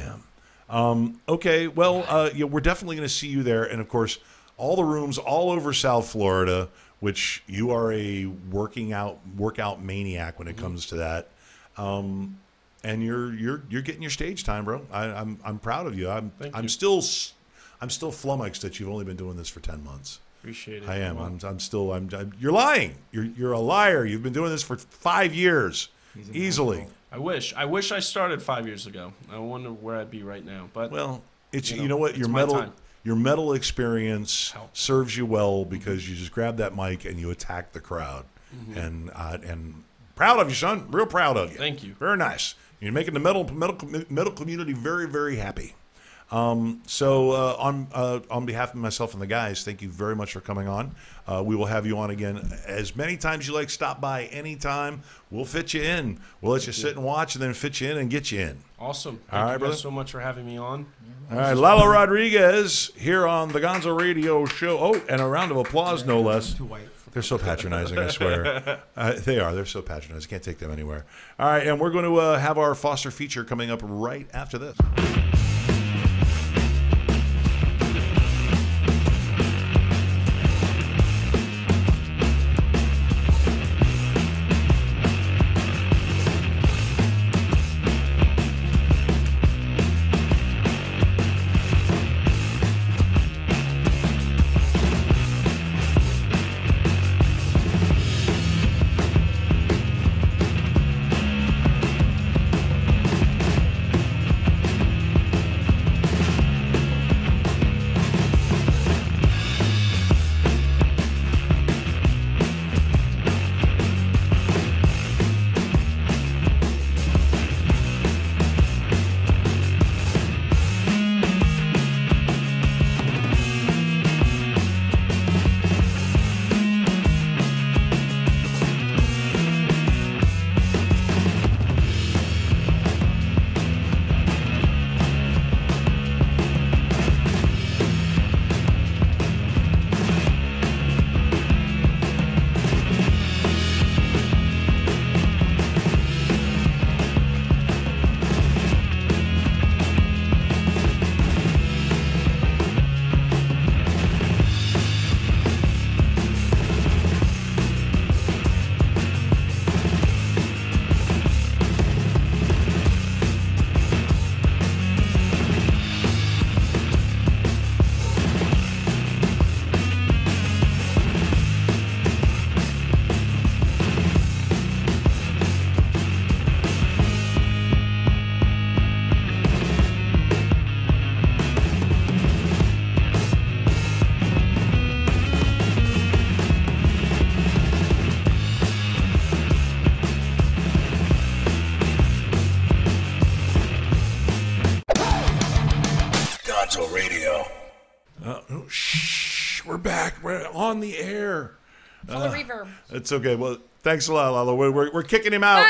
am. Okay, well, we're definitely going to see you there. And, of course, all the rooms all over South Florida, which you are a workout maniac when it comes to that. And you're getting your stage time, bro. I'm proud of you. I'm still flummoxed that you've only been doing this for 10 months. Appreciate it. I am. You're lying. You're a liar. You've been doing this for 5 years, easily. I wish I started 5 years ago. I wonder where I'd be right now. But it's you know what, your metal experience serves you well because you just grab that mic and you attack the crowd. And proud of you, son. Real proud of you. Thank you. Very nice. You're making the metal community very, very happy. So on behalf of myself and the guys, thank you very much for coming on. We will have you on again as many times you like. Stop by anytime. We'll fit you in. We'll let you sit and watch and then fit you in and get you in. Awesome. All right, Thank you brother. guys so much for having me on. All right, Lalo Rodriguez here on the Gonzo Radio Show. Oh, and a round of applause, no less. They're so patronizing, I swear. They are. They're so patronizing. Can't take them anywhere. All right, and we're going to have our Foster feature coming up right after this. We're back. We're on the air. Full of reverb. It's okay. Well, thanks a lot, Lalo. We're kicking him out.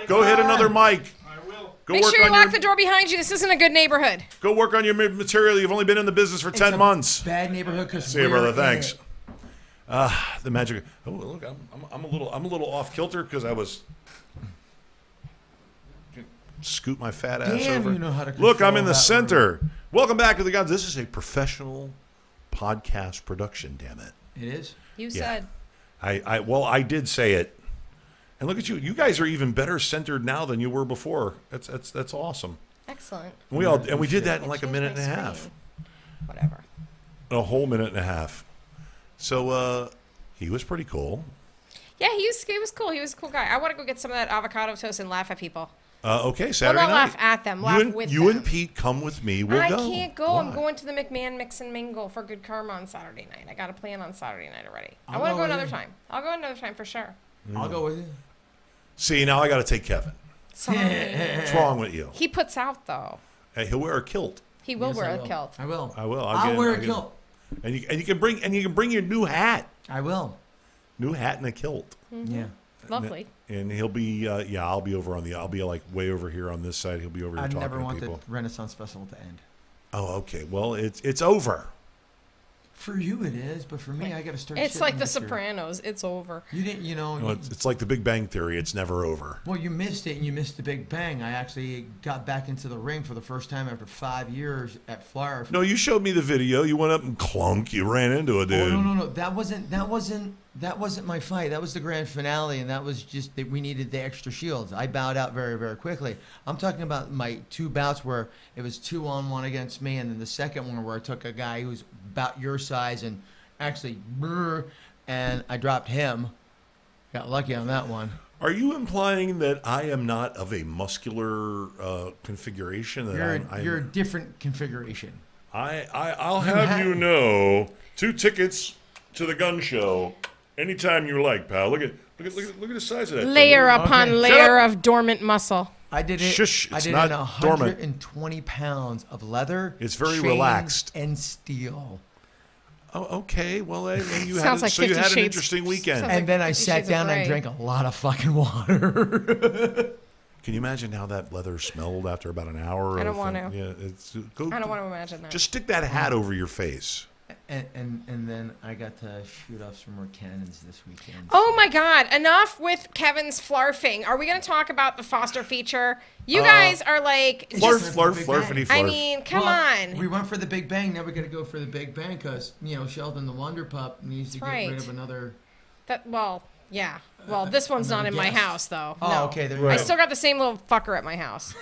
Go hit another mic. I will. Make sure you lock the door behind you. This isn't a good neighborhood. Go work on your material. You've only been in the business for 10 months. Bad neighborhood because see you, brother. Thanks. The magic. Oh, look, I'm a little off kilter because I was scoot my fat ass over. You know how to look, I'm in the that center. room. Welcome back to the guys. This is a professional podcast production. Damn it. It is. You said. I did say it. And look at you. You guys are even better centered now than you were before. That's awesome. Excellent. And we did that in like a minute and a half. Whatever. A whole minute and a half. So He was pretty cool. Yeah, he was cool. He was a cool guy. I want to go get some of that avocado toast and laugh at people. Okay, Saturday well, not night. laugh at them, laugh with them. You and Pete come with me. We'll I go. can't go. Why? I'm going to the McMahon Mix and Mingle for Good Karma on Saturday night. I got a plan on Saturday night already. I want to go another time. I'll go another time for sure. I'll go with you. See, now I got to take Kevin. Sorry. What's wrong with you? He puts out, though. Hey, he'll wear a kilt. He will wear a kilt. I will. I'll wear a kilt. And you can bring your new hat. I will. New hat and a kilt. Mm-hmm. Yeah. Lovely. And he'll be I'll be over I'll be like way over here on this side. He'll be over here talking to people. I never want the Renaissance Festival to end. Oh, okay. Well, it's over. For you it is, but for me I got to start. It's like The Sopranos. It's over. You didn't, it's like The Big Bang Theory. It's never over. Well, you missed it, and you missed the Big Bang. I actually got back into the ring for the first time after 5 years at Flyer. No, you showed me the video. You went up and clunk. You ran into a dude. Oh, no. That wasn't my fight. That was the grand finale, and that was just that we needed the extra shields. I bowed out very, very quickly. I'm talking about my 2 bouts where it was 2-on-1 against me, and then the second one where I took a guy who was about your size and actually, and I dropped him. Got lucky on that one. Are you implying that I am not of a muscular configuration? That You're a different configuration. I'll have you know, 2 tickets to the gun show anytime you like, pal. Look at the size of that. Layer upon layer of dormant muscle. I did it. Shush, I it's did not 120 pounds of leather. It's very chains, relaxed and steel. Oh, okay. Well, and you Sounds had like so you 50 had an Shades. interesting weekend. Sounds And then I 50 sat Shades of down and Grey. drank a lot of fucking water. Can you imagine how that leather smelled after about an hour? I don't want to. Yeah, I don't want to imagine that. Just stick that hat over your face. And then I got to shoot off some more cannons this weekend. Oh my God! Enough with Kevin's flarfing. Are we going to talk about the Foster feature? You guys are like Flurfity. I mean, come on. We went for the Big Bang. Now we got to go for the Big Bang because Sheldon the Wonder Pup needs to get rid of another. Yeah. Well, this one's not in my house though. Oh, no. okay. There Right. I still got the same little fucker at my house.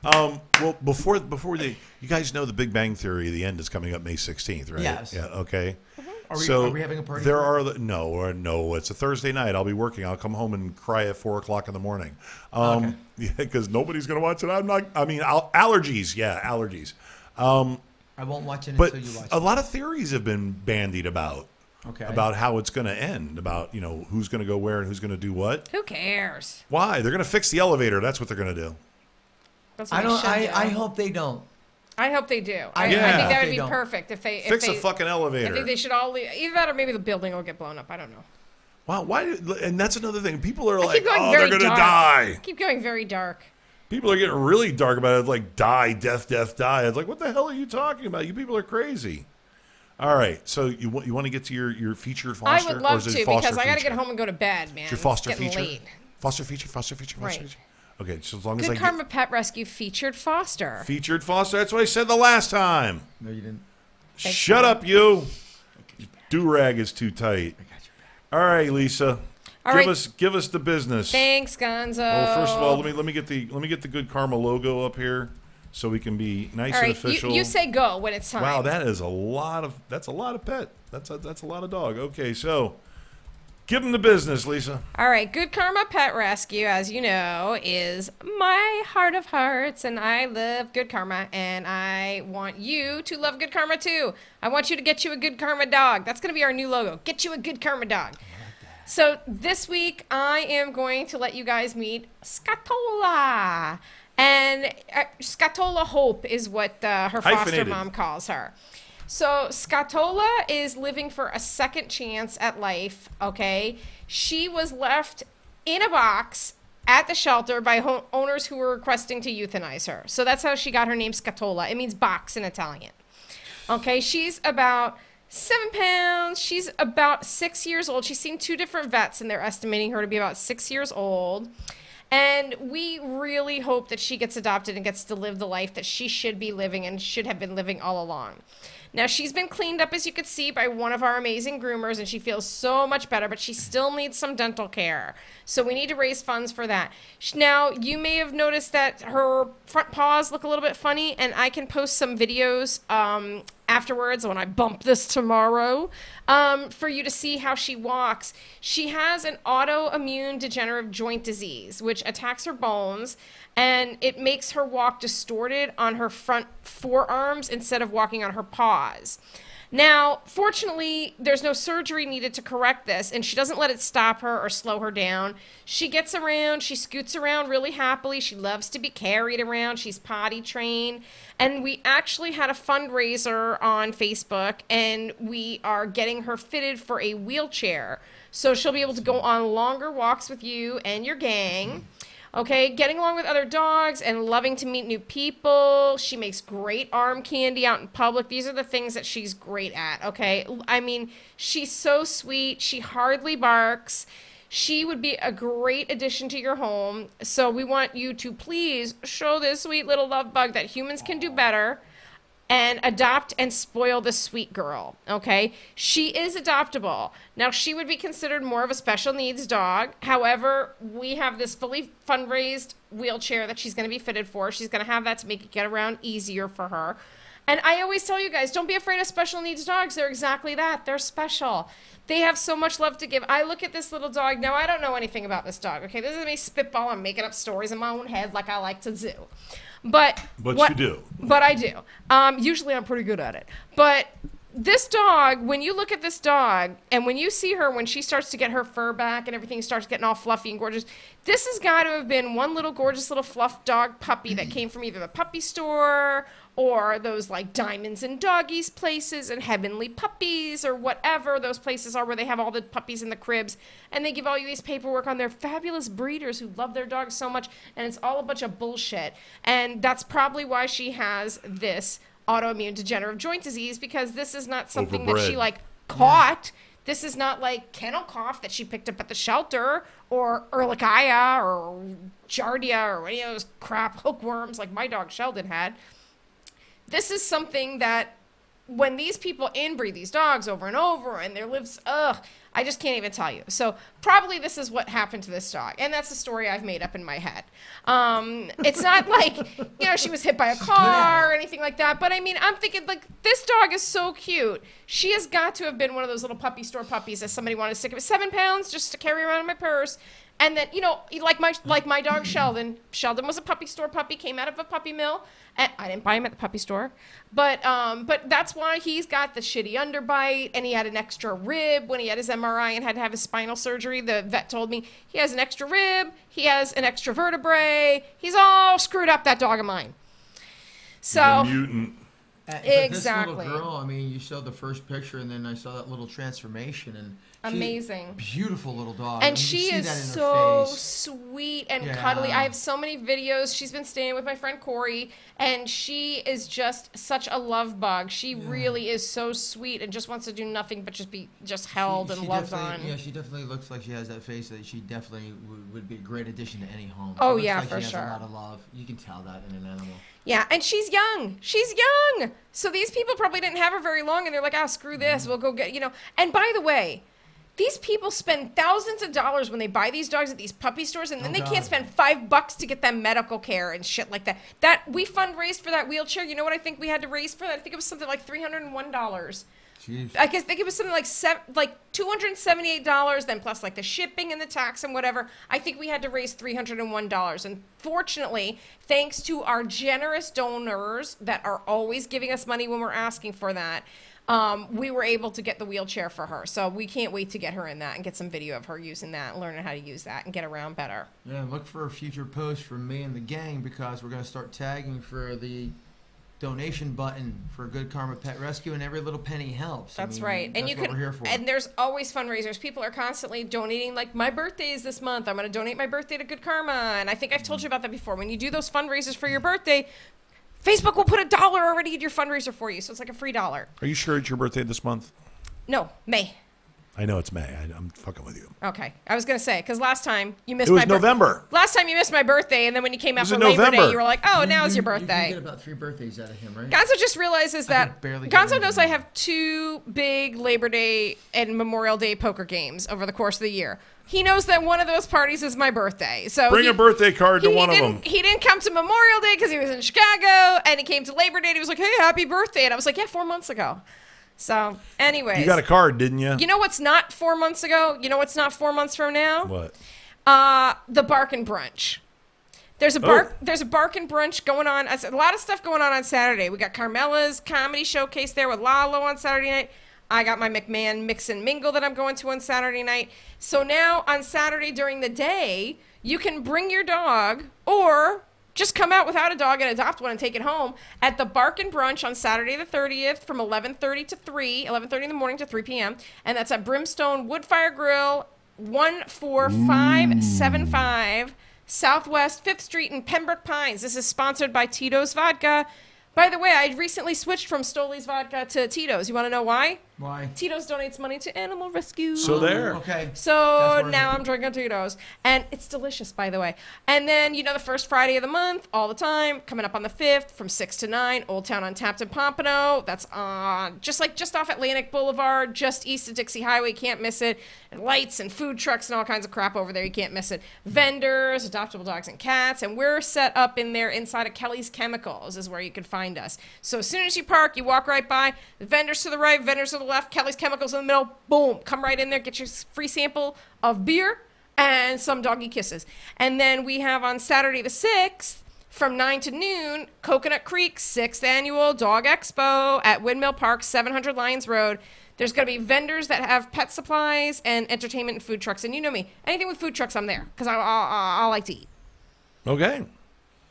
Well, before you guys know the Big Bang Theory, the end is coming up May 16th, right? Yes. Yeah. Okay. Are we having a party? No. It's a Thursday night. I'll be working. I'll come home and cry at 4:00 in the morning. Okay. Yeah, because nobody's gonna watch it. Allergies. Yeah, allergies. I won't watch it But until you watch it. a lot of theories have been bandied about. Okay. About how it's going to end, about who's going to go where and who's going to do what. Who cares? Why? They're going to fix the elevator. That's what they're going to do. That's what I hope they don't. I hope they do. I I think that would they be don't. perfect if they Fix a fucking elevator. I think they should all leave. Either that or maybe the building will get blown up. I don't know. Wow, why? And that's another thing. People are I like, keep going oh, very they're going to dark. die. Keep going very dark. People are getting really dark about it, like die, death, die. It's like, what the hell are you talking about? You people are crazy. All right, so you want to get to your featured foster? I would love or is to it foster because I got to feature? get home and go to bed, man. It's your foster it's getting feature? late. Foster feature. Right. Okay, so as long as Good I Karma Pet Rescue featured foster. featured foster, that's what I said the last time. No, you didn't. Shut up, you. Do-rag is too tight. All right, Lisa. All give right. give us the business. Thanks, Gonzo. Well, first of all, let me get the Good Karma logo up here so we can be nice All and right, official. you say go when it's time. Wow, that's a lot of pet. That's a lot of dog. Okay, so give them the business, Lisa. All right, Good Karma Pet Rescue, as you know, is my heart of hearts, and I love Good Karma, and I want you to love Good Karma too. I want you to get you a Good Karma dog. That's going to be our new logo. Get you a Good Karma dog. So this week, I am going to let you guys meet Scatola. And Scatola Hope is what her foster Hyphenated. mom calls her. So Scatola is living for a second chance at life, okay? She was left in a box at the shelter by owners who were requesting to euthanize her. So that's how she got her name Scatola. It means box in Italian. Okay, she's about 7 pounds. She's about 6 years old. She's seen 2 different vets, and they're estimating her to be about 6 years old. And we really hope that she gets adopted and gets to live the life that she should be living and should have been living all along. Now, she's been cleaned up, as you could see, by one of our amazing groomers, and she feels so much better, but she still needs some dental care. So we need to raise funds for that. Now, you may have noticed that her front paws look a little bit funny, and I can post some videos afterwards when I bump this tomorrow for you to see how she walks. She has an autoimmune degenerative joint disease, which attacks her bones, and it makes her walk distorted on her front forearms instead of walking on her paws. Now, fortunately, there's no surgery needed to correct this, and she doesn't let it stop her or slow her down. She gets around, she scoots around really happily, she loves to be carried around, she's potty trained, and we actually had a fundraiser on Facebook, and we are getting her fitted for a wheelchair. So she'll be able to go on longer walks with you and your gang. Okay, getting along with other dogs and loving to meet new people. She makes great arm candy out in public. These are the things that she's great at, okay? I mean, she's so sweet. She hardly barks. She would be a great addition to your home. So we want you to please show this sweet little love bug that humans can do better and adopt and spoil this sweet girl, okay? She is adoptable. Now, she would be considered more of a special needs dog. However, we have this fully fundraised wheelchair that she's gonna be fitted for. She's gonna have that to make it get around easier for her. And I always tell you guys, don't be afraid of special needs dogs. They're exactly that. They're special. They have so much love to give. I look at this little dog. Now, I don't know anything about this dog, okay? This is me spitballing, I'm making up stories in my own head like I like to do. But you do. But I do. Usually I'm pretty good at it. But this dog, when you look at this dog, and when you see her, when she starts to get her fur back and everything starts getting all fluffy and gorgeous, this has got to have been one little gorgeous little fluff dog puppy that came from either the puppy store or those like Diamonds and Doggies places and Heavenly Puppies or whatever those places are where they have all the puppies in the cribs and they give all you these paperwork on their fabulous breeders who love their dogs so much, and it's all a bunch of bullshit. And that's probably why she has this autoimmune degenerative joint disease, because this is not something that she like caught. This is not like kennel cough that she picked up at the shelter or Ehrlichia or Giardia or any of those crap hookworms like my dog Sheldon had. This is something that when these people inbreed these dogs over and over and their lives, I just can't even tell you. So probably this is what happened to this dog. And that's the story I've made up in my head. It's not like, you know, she was hit by a car or anything like that. But I mean, I'm thinking like this dog is so cute. She has got to have been one of those little puppy store puppies that somebody wanted to stick with 7 pounds just to carry around in my purse. And then, you know, like my dog Sheldon. Sheldon was a puppy store puppy, came out of a puppy mill. And I didn't buy him at the puppy store. But that's why he's got the shitty underbite, and he had an extra rib when he had his MRI and had to have his spinal surgery. The vet told me he has an extra rib, he has an extra vertebrae. He's all screwed up, that dog of mine. So mutant. Exactly. This little girl, I mean, you showed the first picture, and then I saw that little transformation, and amazing, beautiful little dog. And she is so sweet and cuddly. I have so many videos. She's been staying with my friend Corey, and she is just such a love bug. She really is so sweet and just wants to do nothing but just be held and loved on. Yeah, she definitely looks like she has that face that she definitely would be a great addition to any home. Oh she yeah, looks for like she sure. has a lot of love. You can tell that in an animal. Yeah, and she's young. She's young. So these people probably didn't have her very long, and they're like, screw this. We'll go get, you know. And by the way, these people spend thousands of dollars when they buy these dogs at these puppy stores, and then they can't spend $5 to get them medical care and shit like that. That we fundraised for that wheelchair. You know what I think we had to raise for that? I think it was something like $301. Jeez. I guess it was something like $278, then plus like the shipping and the tax and whatever. I think we had to raise $301. And fortunately, thanks to our generous donors that are always giving us money when we're asking for that, we were able to get the wheelchair for her. So we can't wait to get her in that and get some video of her using that and learning how to use that and get around better. Yeah, look for a future post from me and the gang, because we're going to start tagging for the donation button for Good Karma Pet Rescue, and every little penny helps. That's right. And that's you what can, we're here for. and there's always fundraisers. People are constantly donating. Like my birthday is this month. I'm going to donate my birthday to Good Karma. And I think I've told you about that before. When you do those fundraisers for your birthday, Facebook will put $1 already in your fundraiser for you. So it's like a free $1. Are you sure it's your birthday this month? No, May. I know it's May. I'm fucking with you. Okay. I was going to say, because last time you missed It was my November. Last time you missed my birthday, and then when you came out was for in Labor November. Day, you were like, oh, now it's your You birthday. get about 3 birthdays out of him, right? Gonzo just realizes that barely get Gonzo rid knows of I have 2 big Labor Day and Memorial Day poker games over the course of the year. He knows that one of those parties is my birthday. So Bring a birthday card to one of them. He didn't come to Memorial Day because he was in Chicago, and he came to Labor Day, and he was like, hey, happy birthday. And I was like, yeah, 4 months ago. So, anyways. You got a card, didn't you? You know what's not 4 months ago? You know what's not 4 months from now? What? The Barkin' Brunch. There's a Barkin' Brunch going on. A lot of stuff going on Saturday. We got Carmela's comedy showcase there with Lalo on Saturday night. I got my McMahon Mix and Mingle that I'm going to on Saturday night. So now on Saturday during the day, you can bring your dog or just come out without a dog and adopt one and take it home at the Barkin' Brunch on Saturday the 30th from 11:30 to 11:30 in the morning to 3 p.m. And that's at Brimstone Woodfire Grill, 14575 Southwest 5th Street in Pembroke Pines. This is sponsored by Tito's Vodka. By the way, I recently switched from Stoli's Vodka to Tito's. You want to know why? Why? Tito's donates money to animal rescue. So there. Okay. So now I'm drinking Tito's. And it's delicious, by the way. And then, the first Friday of the month, all the time, coming up on the 5th from 6 to 9, Old Town Untapped in Pompano. That's just off Atlantic Boulevard, just east of Dixie Highway. Can't miss it. And lights and food trucks and all kinds of crap over there. You can't miss it. Vendors, adoptable dogs and cats. And we're set up in there inside of Kelly's Chemicals is where you can find us. So as soon as you park, you walk right by. The vendors to the right, vendors to the left, Kelly's Chemicals in the middle. Boom. Come right in there. Get your free sample of beer and some doggy kisses. And then we have on Saturday the 6th from 9 to noon, Coconut Creek 6th Annual Dog Expo at Windmill Park, 700 Lions Road. There's going to be vendors that have pet supplies and entertainment and food trucks. And you know me. Anything with food trucks, I'm there because I like to eat. Okay.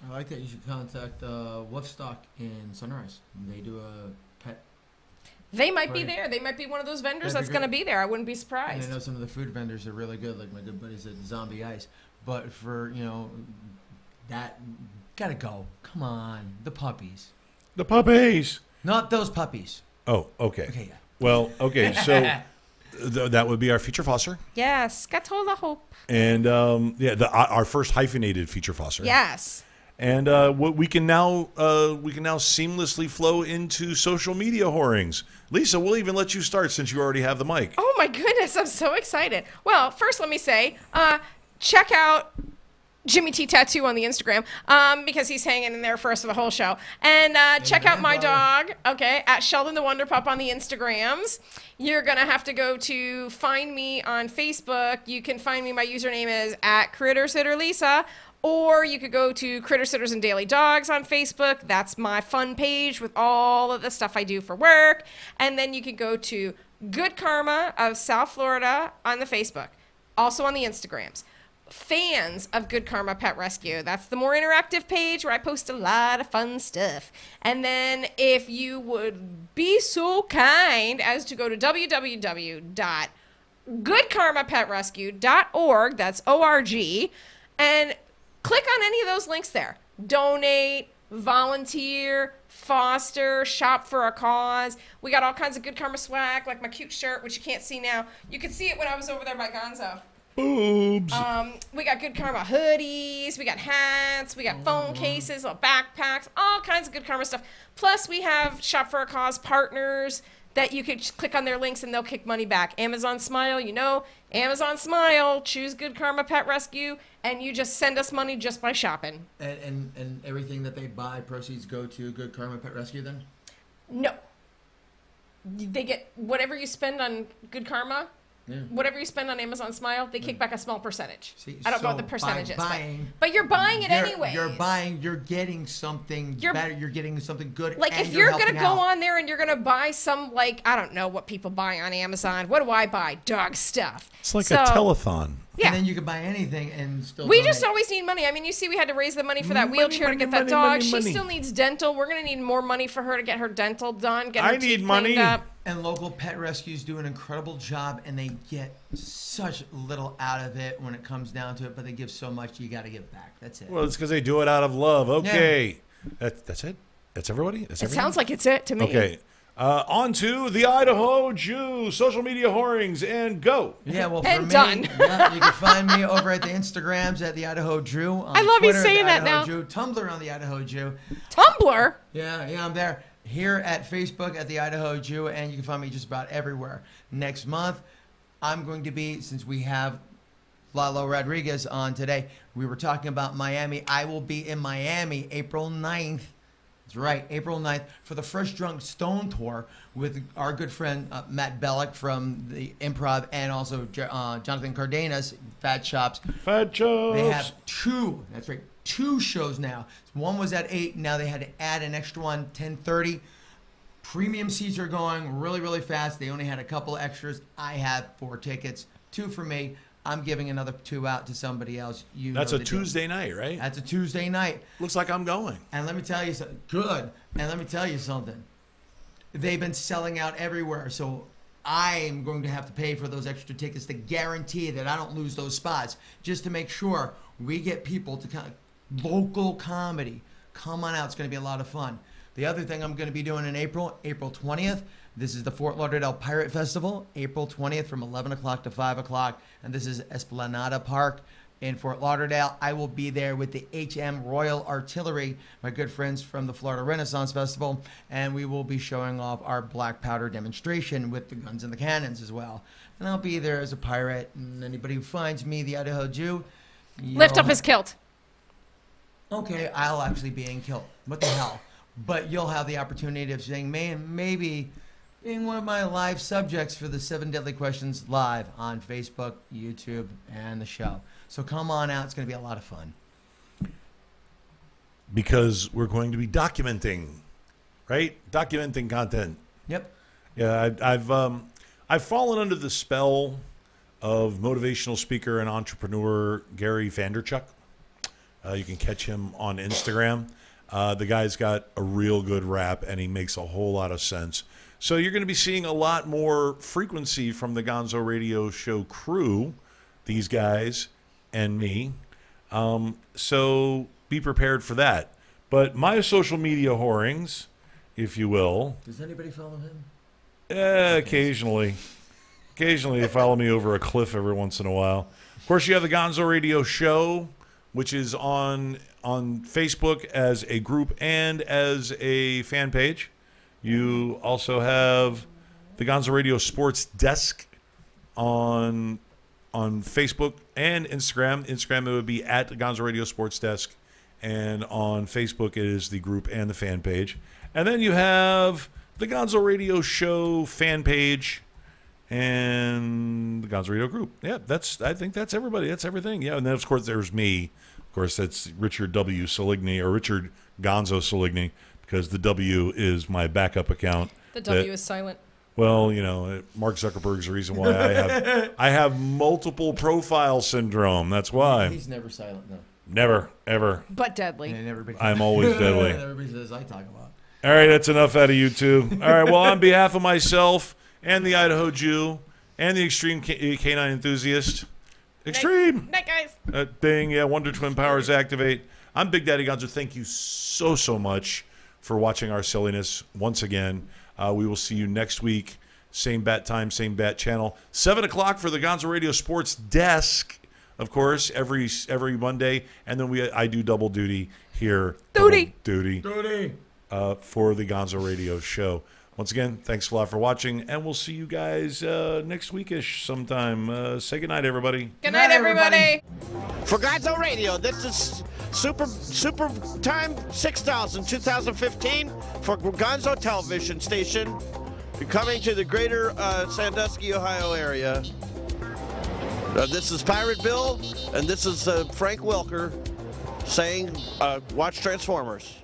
I like that. You should contact Wolfstock in Sunrise. They do a pet. They might be there. They might be one of those vendors that's going to be there. I wouldn't be surprised. And I know some of the food vendors are really good, like my good buddies at Zombie Ice. But for, that, gotta go. Come on. The puppies. The puppies. Not those puppies. Oh, okay. Okay, yeah. Well, okay, so that would be our feature foster. Yes, Scatola Hope. And, our first hyphenated feature foster. Yes. And what we can now seamlessly flow into social media whorings. Lisa, we'll even let you start since you already have the mic. Oh my goodness, I'm so excited. Well, first let me say, check out Jimmy T Tattoo on the Instagram because he's hanging in there first for the whole show. And check out my dog, at Sheldon the Wonder Pup on the Instagrams. You're going to have to go to find me on Facebook. You can find me. My username is @CritterSitterLisa. Or you could go to Critter Sitters and Daily Dogs on Facebook. That's my fun page with all of the stuff I do for work. And then you can go to Good Karma of South Florida on the Facebook. Also on the Instagrams. Fans of Good Karma Pet Rescue. That's the more interactive page where I post a lot of fun stuff. And then if you would be so kind as to go to www.goodkarmapetrescue.org, that's O-R-G, and click on any of those links there. Donate, volunteer, foster, shop for a cause. We got all kinds of Good Karma swag, like my cute shirt, which you can't see now. You could see it when I was over there by Gonzo. Boobs. We got Good Karma hoodies, we got hats, we got phone cases, little backpacks, all kinds of Good Karma stuff. Plus, we have Shop for a Cause partners that you could click on their links and they'll kick money back. Amazon Smile, Amazon Smile, choose Good Karma Pet Rescue, and you just send us money just by shopping. And everything that they buy, proceeds go to Good Karma Pet Rescue then? No. They get whatever you spend on Good Karma. Yeah. Whatever you spend on Amazon Smile, they kick back a small percentage. See, I don't know what the percentage is. Buying, but you're buying it anyways. You're getting something better. You're getting something good. Like if you're going to go on there and you're going to buy some, I don't know what people buy on Amazon. What do I buy? Dog stuff. It's like a telethon. Yeah. And then you can buy anything and still We just always need money. I mean, you see we had to raise the money for that wheelchair to get that dog. She still needs dental. We're going to need more money for her to get her dental done, get her teeth cleaned up. And local pet rescues do an incredible job, and they get such little out of it when it comes down to it, but they give so much, you got to give back. That's it. Well, it's because they do it out of love. Okay. Yeah. That's it? That's everybody? That's everything? It sounds like it's it to me. Okay. On to the Idaho Jew, social media whorings, and go. Yeah, well, for And me, done. yeah, you can find me over at the Instagrams at the Idaho Jew. On I love you Twitter saying at the that Idaho now. Jew, Tumblr on the Idaho Jew. Tumblr. Yeah, I'm there. Here at Facebook at the Idaho Jew, and you can find me just about everywhere. Next month, I'm going to be, since we have Lalo Rodriguez on today, we were talking about Miami. I will be in Miami April 9th. That's right, April 9th for the Fresh Drunk Stone Tour with our good friend Matt Bellick from the Improv and also Jonathan Cardenas, Fat Chops. Fat Chops. They have two shows now. One was at 8, now they had to add an extra one, 10:30. Premium seats are going really, really fast. They only had a couple extras. I have 4 tickets, 2 for me. I'm giving another 2 out to somebody else. That's a Tuesday night, right? That's a Tuesday night. Looks like I'm going. And let me tell you something. Good. And let me tell you something. They've been selling out everywhere. So I'm going to have to pay for those extra tickets to guarantee that I don't lose those spots. Just to make sure we get people to kind of local comedy. Come on out. It's going to be a lot of fun. The other thing I'm going to be doing in April 20th, this is the Fort Lauderdale Pirate Festival, April 20th from 11 o'clock to 5 o'clock. And this is Esplanada Park in Fort Lauderdale. I will be there with the HM Royal Artillery, my good friends from the Florida Renaissance Festival. And we will be showing off our black powder demonstration with the guns and the cannons as well. And I'll be there as a pirate. And anybody who finds me, the Idaho Jew, Lift up his kilt. Okay, I'll actually be in kilt. What the hell? But you'll have the opportunity of saying, man, maybe being one of my live subjects for the 7 Deadly Questions live on Facebook, YouTube, and the show. So come on out. It's going to be a lot of fun. Because we're going to be documenting, right? Documenting content. Yep. Yeah, I've fallen under the spell of motivational speaker and entrepreneur Gary Vanderchuk. You can catch him on Instagram. The guy's got a real good rap, and he makes a whole lot of sense. So you're going to be seeing a lot more frequency from the Gonzo Radio Show crew, these guys, and me. So be prepared for that. But my social media whorings, if you will. Does anybody follow him? Occasionally. Occasionally they follow me over a cliff every once in a while. Of course, you have the Gonzo Radio Show, which is on Facebook as a group and as a fan page. You also have the Gonzo Radio Sports Desk on Facebook and Instagram. Instagram, it would be at Gonzo Radio Sports Desk. And on Facebook, it is the group and the fan page. And then you have the Gonzo Radio Show fan page and the Gonzo Radio group. Yeah, I think that's everybody. That's everything. Yeah, and then, of course, there's me. Of course, that's Richard W. Soligny, or Richard Gonzo Soligny, because the W is my backup account. The W is silent. Well, you know, Mark Zuckerberg's the reason why I have multiple profile syndrome. That's why. He's never silent, no. Never, ever. But deadly. I'm always deadly. Everybody says I talk about. All right, that's enough out of you two. All right, well, on behalf of myself and the Idaho Jew and the Extreme Canine Enthusiast, Extreme! Night, guys! Ding, yeah, Wonder Twin powers activate. I'm Big Daddy Gonzo. Thank you so much for watching our silliness once again. We will see you next week. Same bat time, same bat channel. 7 o'clock for the Gonzo Radio Sports Desk, of course, every Monday. And then I do double duty here. Duty! For the Gonzo Radio Show. Once again, thanks a lot for watching, and we'll see you guys next weekish sometime. Say goodnight, everybody. Good night, everybody. For Gonzo Radio, this is Super Time 6000 2015 for Gonzo Television Station, coming to the greater Sandusky, Ohio area. This is Pirate Bill, and this is Frank Welker saying, watch Transformers.